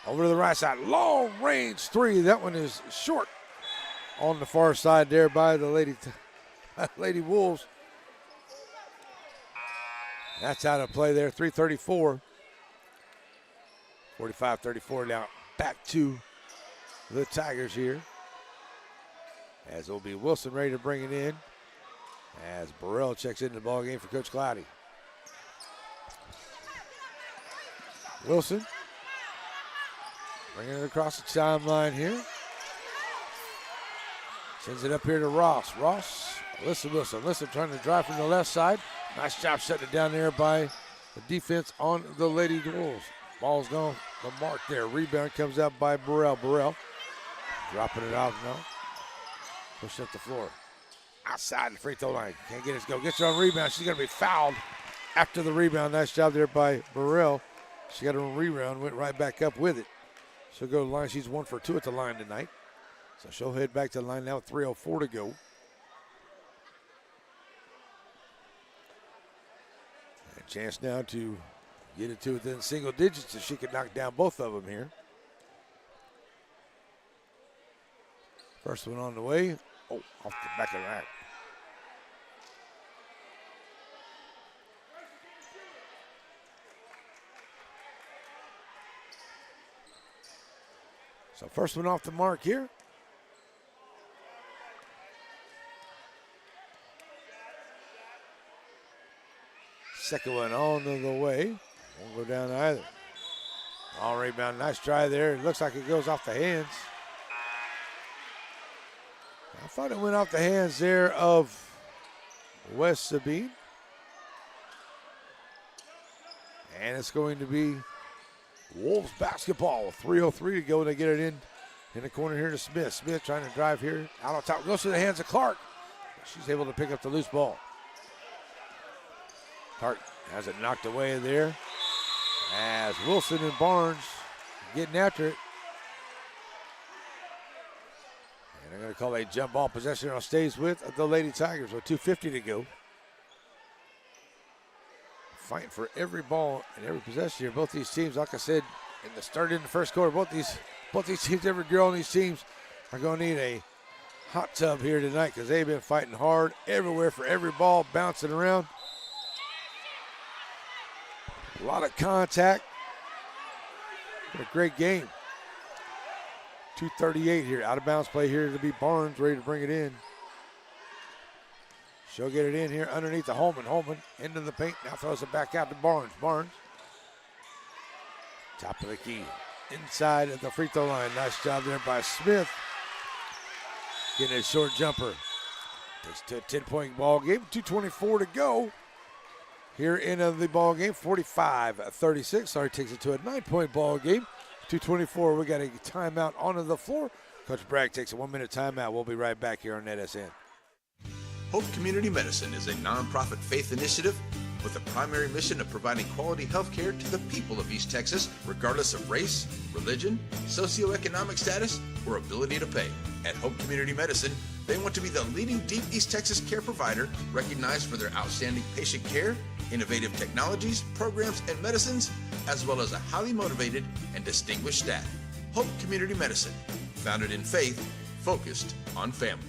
B: Over to the right side. Long range 3. That one is short on the far side there by the Lady Wolves. That's out of play there. 3:34. 45-34 now. Back to the Tigers here. As it'll be Wilson ready to bring it in. As Burrell checks into the ball game for Coach Cloudy. Wilson bringing it across the timeline here. Sends it up here to Ross. Ross, Wilson. Wilson trying to drive from the left side. Nice job shutting it down there by the defense on the Lady Wolves. Ball's gone the mark there. Rebound comes out by Burrell. Burrell dropping it off now. Push up the floor. Outside the free throw line. Can't get it to go. Gets her on rebound. She's going to be fouled after the rebound. Nice job there by Burrell. She got her own rebound. Went right back up with it. She'll go to the line. She's 1 for 2 at the line tonight. So she'll head back to the line now with 3:04 to go. And a chance now to get it to within single digits if she can knock down both of them here. First one on the way. Oh, off the back of the rack. So first one off the mark here. Second one on the way. Won't go down either. All rebound. Nice try there. It looks like it goes off the hands. I thought it went off the hands there of Wes Sabine. And it's going to be Wolves basketball. 3:03 to go. They get it in the corner here to Smith. Smith trying to drive here. Out on top. Goes to the hands of Clark. She's able to pick up the loose ball. Clark has it knocked away there as Wilson and Barnes getting after it. And they're going to call a jump ball possession. Now stays with the Lady Tigers with 2:50 to go. Fighting for every ball and every possession here. Both these teams, like I said, started in the first quarter, both these teams, every girl on these teams are going to need a hot tub here tonight because they've been fighting hard everywhere for every ball, bouncing around. A lot of contact. Been a great game. 2:38 here. Out of bounds play here to be Barnes, ready to bring it in. She'll get it in here underneath the Holman. Holman into the paint. Now throws it back out to Barnes. Barnes. Top of the key. Inside of the free throw line. Nice job there by Smith. Getting a short jumper. Takes to a 10-point ball game. 2:24 to go. Here in the ball game. 45-36. Sorry, takes it to a 9-point ball game. 2:24. We got a timeout onto the floor. Coach Bragg takes a 1-minute timeout. We'll be right back here on NetSN.
A: Hope Community Medicine is a nonprofit faith initiative with the primary mission of providing quality health care to the people of East Texas, regardless of race, religion, socioeconomic status, or ability to pay. At Hope Community Medicine, they want to be the leading deep East Texas care provider recognized for their outstanding patient care, innovative technologies, programs, and medicines, as well as a highly motivated and distinguished staff. Hope Community Medicine, founded in faith, focused on family.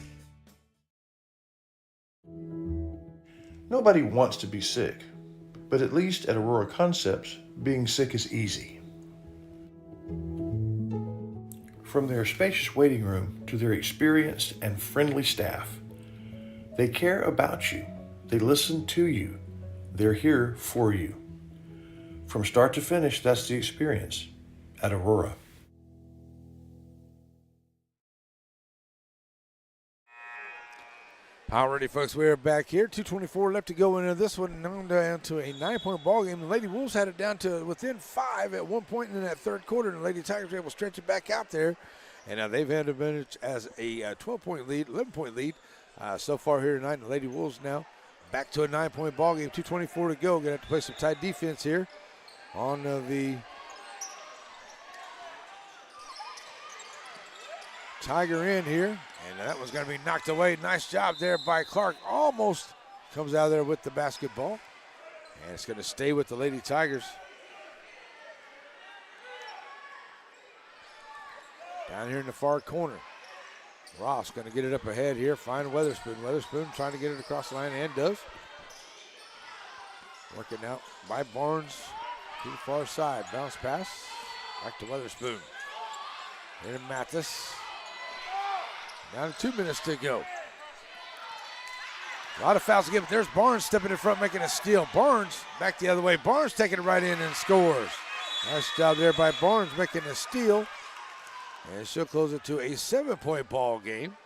C: Nobody wants to be sick, but at least at Aurora Concepts, being sick is easy. From their spacious waiting room to their experienced and friendly staff, they care about you, they listen to you, they're here for you. From start to finish, that's the experience at Aurora.
B: Alrighty, folks, we're back here. 2:24 left to go into this one. Now down to a 9-point ball game. The Lady Wolves had it down to within 5 at one point in that third quarter, and the Lady Tigers were able to stretch it back out there. And now they've had advantage as a 12-point lead, 11-point lead so far here tonight. And the Lady Wolves now back to a 9-point ball game. 2:24 to go. Going to have to play some tight defense here on the Tiger end here. And that was going to be knocked away. Nice job there by Clark. Almost comes out of there with the basketball. And it's going to stay with the Lady Tigers. Down here in the far corner. Ross going to get it up ahead here. Find Weatherspoon. Weatherspoon trying to get it across the line and does. Working out by Barnes to the far side. Bounce pass. Back to Weatherspoon. Here to Mathis. Down to 2 minutes to go. A lot of fouls to give, but there's Barnes stepping in front, making a steal. Barnes back the other way. Barnes taking it right in and scores. Nice job there by Barnes making a steal. And she'll close it to a 7-point ball game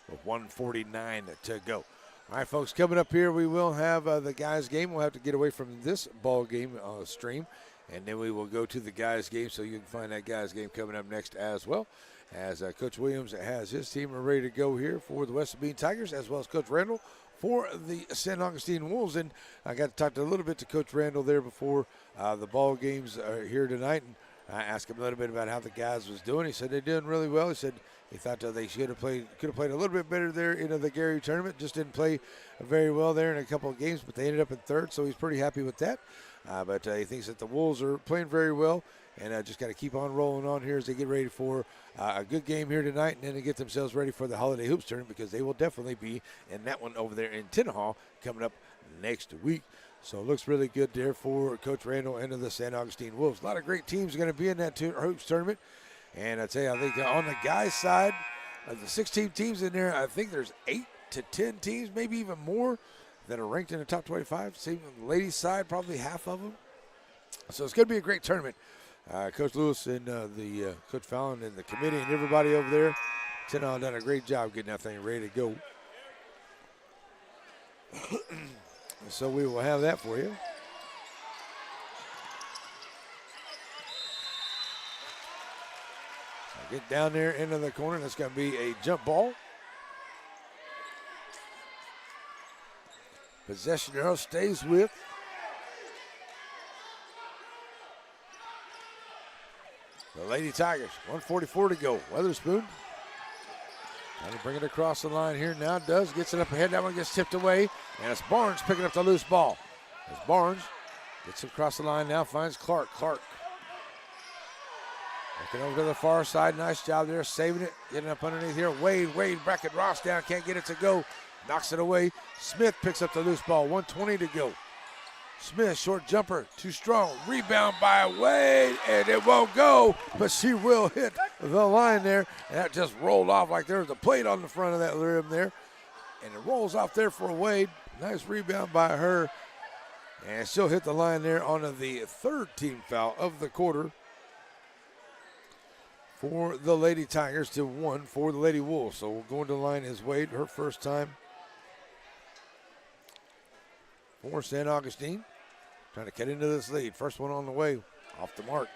B: with 1:49 to go. All right, folks, coming up here, we will have the guys' game. We'll have to get away from this ball game stream, and then we will go to the guys' game, so you can find that guys' game coming up next as well. As Coach Williams has his team ready to go here for the West Sabine Tigers, as well as Coach Randall for the St. Augustine Wolves. And I got to talk a little bit to Coach Randall there before the ball games are here tonight. And I asked him a little bit about how the guys was doing. He said they're doing really well. He said he thought they could have played a little bit better there in the Gary tournament. Just didn't play very well there in a couple of games, but they ended up in third, so he's pretty happy with that. But he thinks that the Wolves are playing very well. And just got to keep on rolling on here as they get ready for a good game here tonight, and then to get themselves ready for the Holiday Hoops tournament, because they will definitely be in that one over there in Tinahau coming up next week. So it looks really good there for Coach Randall and the St. Augustine Wolves. A lot of great teams are going to be in that Hoops tournament. And I tell you, I think on the guys' side, of the 16 teams in there, I think there's 8 to 10 teams, maybe even more, that are ranked in the top 25. Same on the ladies' side, probably half of them. So it's going to be a great tournament. Coach Lewis and Coach Fallon and the committee and everybody over there, Tinahau done a great job getting that thing ready to go. So we will have that for you. So get down there into the corner. That's going to be a jump ball. Possession arrow stays with the Lady Tigers. 1:44 to go. Weatherspoon trying to bring it across the line here. Now does. Gets it up ahead. That one gets tipped away. And it's Barnes picking up the loose ball. As Barnes gets across the line now, finds Clark. Clark looking over to the far side. Nice job there, saving it. Getting up underneath here. Wade bracket Ross down. Can't get it to go. Knocks it away. Smith picks up the loose ball. 1:20 to go. Smith, short jumper, too strong. Rebound by Wade, and it won't go, but she will hit the line there. And that just rolled off like there was a plate on the front of that rim there. And it rolls off there for Wade. Nice rebound by her. And she'll hit the line there on the third team foul of the quarter for the Lady Tigers to 1 for the Lady Wolves. So going to the line is Wade, her first time for St. Augustine. Trying to get into this lead. First one on the way, off the mark.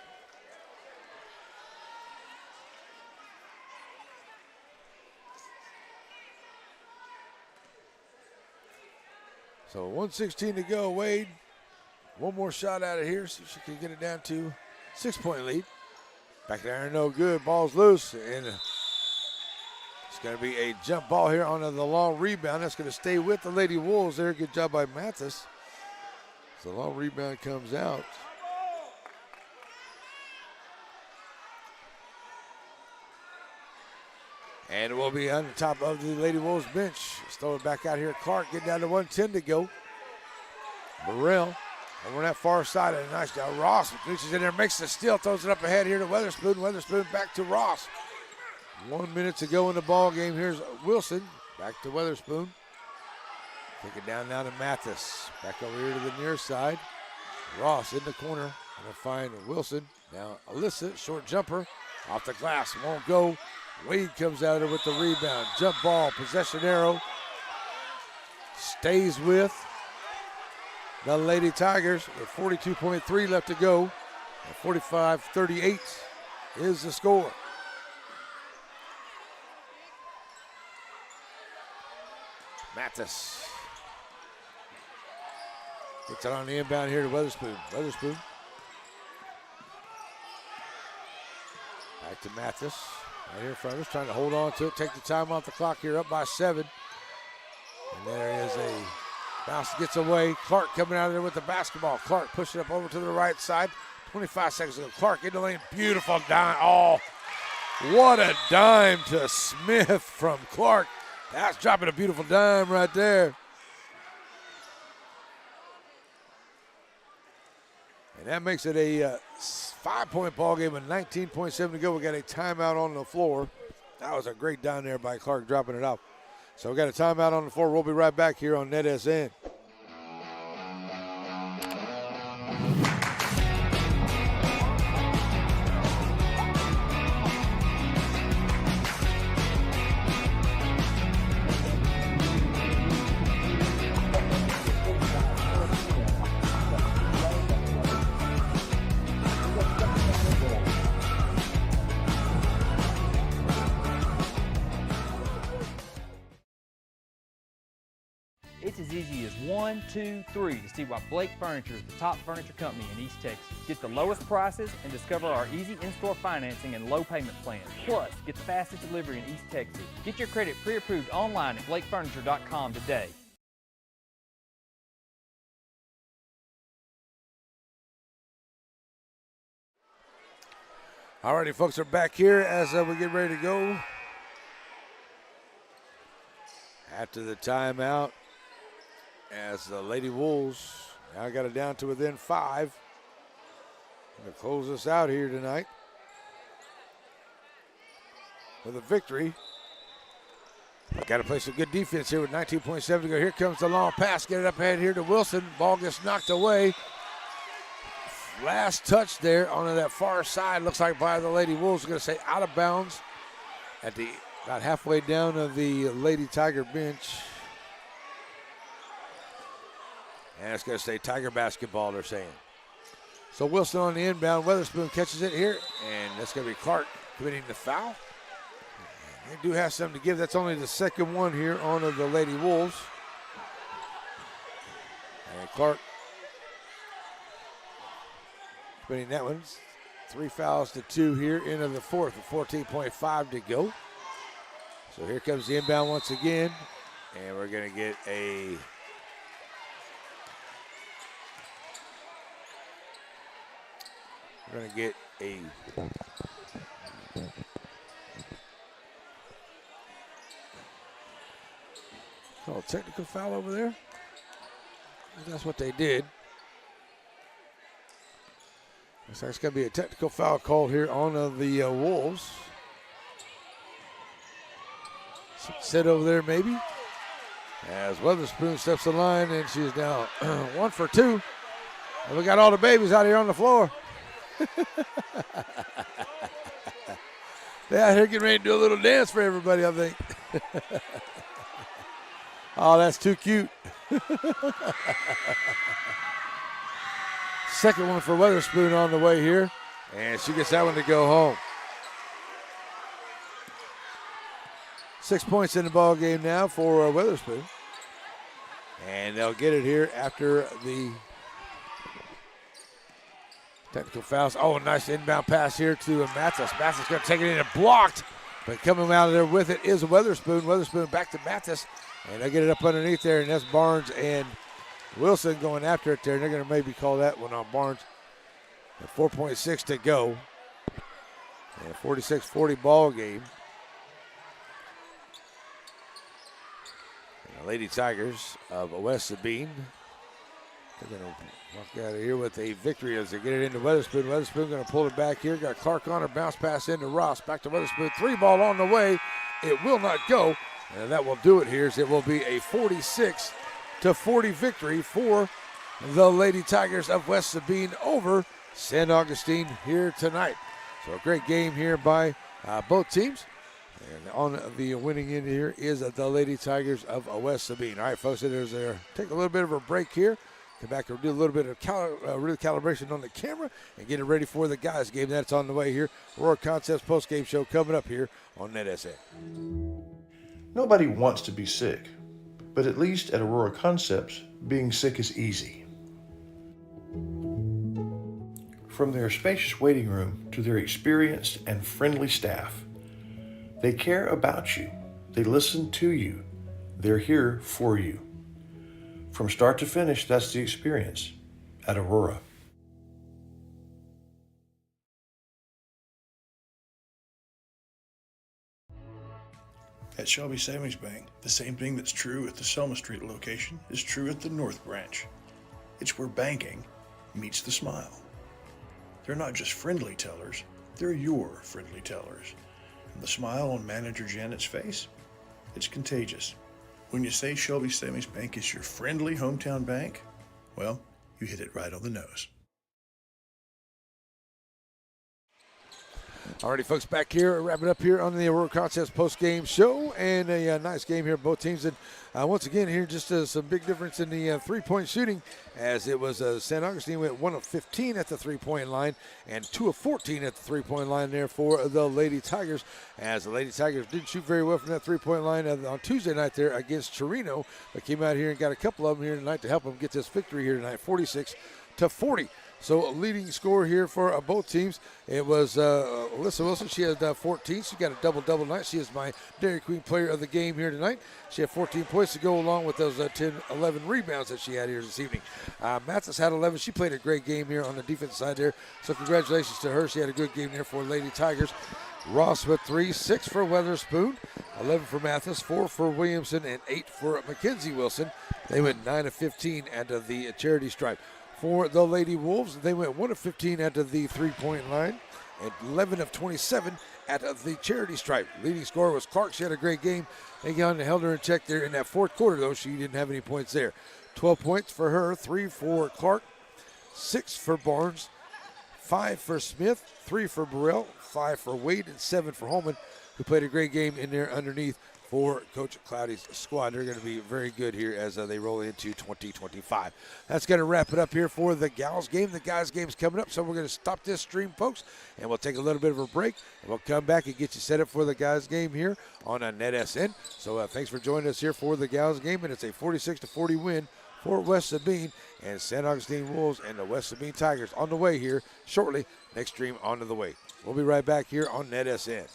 B: So 1:16 to go. Wade, one more shot out of here. See if she can get it down to 6-point lead. Back there, no good. Ball's loose, and it's going to be a jump ball here on the long rebound. That's going to stay with the Lady Wolves there. Good job by Mathis. So the long rebound comes out. And it will be on the top of the Lady Wolves bench. Let's throw it back out here. Clark getting down to 1:10 to go. Burrell over on that far side. And a nice job. Ross reaches in there, makes the steal, throws it up ahead here to Weatherspoon. Weatherspoon back to Ross. 1 minute to go in the ball game. Here's Wilson. Back to Weatherspoon. Take it down now to Mathis. Back over here to the near side. Ross in the corner. Gonna find Wilson. Now Alyssa, short jumper. Off the glass, won't go. Wade comes out there with the rebound. Jump ball, possession arrow. Stays with the Lady Tigers with 42.3 left to go. 45-38 is the score. Mathis gets it on the inbound here to Weatherspoon. Weatherspoon. Back to Mathis. Right here in front of us, trying to hold on to it, take the time off the clock here, up by 7. And there is a bounce, gets away. Clark coming out of there with the basketball. Clark pushing up over to the right side. 25 seconds ago. Clark in the lane. Beautiful dime. Oh, what a dime to Smith from Clark. That's dropping a beautiful dime right there. And that makes it a 5-point ball game with 19.7 to go. We got a timeout on the floor. That was a great down there by Clark dropping it off. So we got a timeout on the floor. We'll be right back here on NetSN.
G: It's as easy as 1, 2, 3 to see why Blake Furniture is the top furniture company in East Texas. Get the lowest prices and discover our easy in-store financing and low payment plans. Plus, get the fastest delivery in East Texas. Get your credit pre-approved online at blakefurniture.com today.
B: Alrighty, folks, are back here as we get ready to go. After the timeout, as the Lady Wolves now got it down to within 5. Going to close us out here tonight with a victory. Got to play some good defense here with 19.7 to go. Here comes the long pass. Get it up ahead here to Wilson. Ball gets knocked away. Last touch there on that far side. Looks like by the Lady Wolves. Going to say out of bounds at the about halfway down of the Lady Tiger bench. And it's going to say Tiger basketball, they're saying. So Wilson on the inbound. Weatherspoon catches it here. And that's going to be Clark committing the foul. They do have something to give. That's only the second one here on the Lady Wolves. And Clark winning that one. 3 fouls to 2 here into the fourth with 14.5 to go. So here comes the inbound once again. And we're going to get a technical foul over there. That's what they did. Looks like it's going to be a technical foul called here on the Wolves. Sit over there maybe. As Weatherspoon steps the line, and she's now 1 for 2. And we got all the babies out here on the floor. They're out here getting ready to do a little dance for everybody, I think. Oh, that's too cute. Second one for Weatherspoon on the way here, and she gets that one to go home. 6 points in the ball game now for Weatherspoon. And they'll get it here after the technical fouls. Oh, nice inbound pass here to Mathis. Mathis going to take it in and blocked. But coming out of there with it is Weatherspoon. Weatherspoon back to Mathis. And they get it up underneath there, and that's Barnes and Wilson going after it there. And they're going to maybe call that one on Barnes. 4.6 to go. And 46-40 ball game. Lady Tigers of West Sabine. They're going to walk out of here with a victory as they get it into Weatherspoon. Weatherspoon going to pull it back here. Got Clark on her, bounce pass into Ross. Back to Weatherspoon. 3 ball on the way. It will not go. And that will do it here. It will be a 46-40 victory for the Lady Tigers of West Sabine over St. Augustine here tonight. So a great game here by both teams. And on the winning end here is the Lady Tigers of West Sabine. All right, folks, take a little bit of a break here. Come back and do a little bit of recalibration on the camera and get it ready for the guys' game. That's on the way here. Aurora Concepts post-game show coming up here on NetSN.
C: Nobody wants to be sick, but at least at Aurora Concepts, being sick is easy. From their spacious waiting room to their experienced and friendly staff, they care about you. They listen to you. They're here for you. From start to finish, that's the experience at Aurora. At Shelby Savings Bank, the same thing that's true at the Selma Street location is true at the North Branch. It's where banking meets the smile. They're not just friendly tellers, they're your friendly tellers. And the smile on Manager Janet's face, it's contagious. When you say Shelby Savings Bank is your friendly hometown bank, well, you hit it right on the nose.
B: Alrighty, folks, back here, wrapping up here on the Aurora Concepts post-game show, and a nice game here, both teams. And once again here, just some big difference in the three-point shooting, as it was St. Augustine went 1 of 15 at the three-point line and 2 of 14 at the three-point line there for the Lady Tigers, as the Lady Tigers didn't shoot very well from that three-point line on Tuesday night there against Chirino, but came out here and got a couple of them here tonight to help them get this victory here tonight, 46-40. So a leading scorer here for both teams. It was Alyssa Wilson. She had 14. She got a double-double tonight. She is my Dairy Queen player of the game here tonight. She had 14 points to go along with those 10, 11 rebounds that she had here this evening. Mathis had 11. She played a great game here on the defense side there. So congratulations to her. She had a good game there for Lady Tigers. Ross with 3, 6 for Weatherspoon, 11 for Mathis, 4 for Williamson, and 8 for Mackenzie Wilson. They went 9 of 15 at the charity stripe. For the Lady Wolves, they went 1 of 15 at the three-point line and 11 of 27 at the charity stripe. Leading scorer was Clark. She had a great game. They held her in check there in that fourth quarter, though. She didn't have any points there. 12 points for her, 3 for Clark, 6 for Barnes, 5 for Smith, 3 for Burrell, 5 for Wade, and 7 for Holman, who played a great game in there underneath for Coach Cloudy's squad. They're going to be very good here as they roll into 2025. That's going to wrap it up here for the gals game. The guys game's coming up, so we're going to stop this stream, folks, and we'll take a little bit of a break, and we'll come back and get you set up for the guys game here on NetSN. So thanks for joining us here for the gals game, and it's a 46-40 win for West Sabine and San Augustine Wolves and the West Sabine Tigers on the way here shortly. Next stream on to the way. We'll be right back here on NetSN.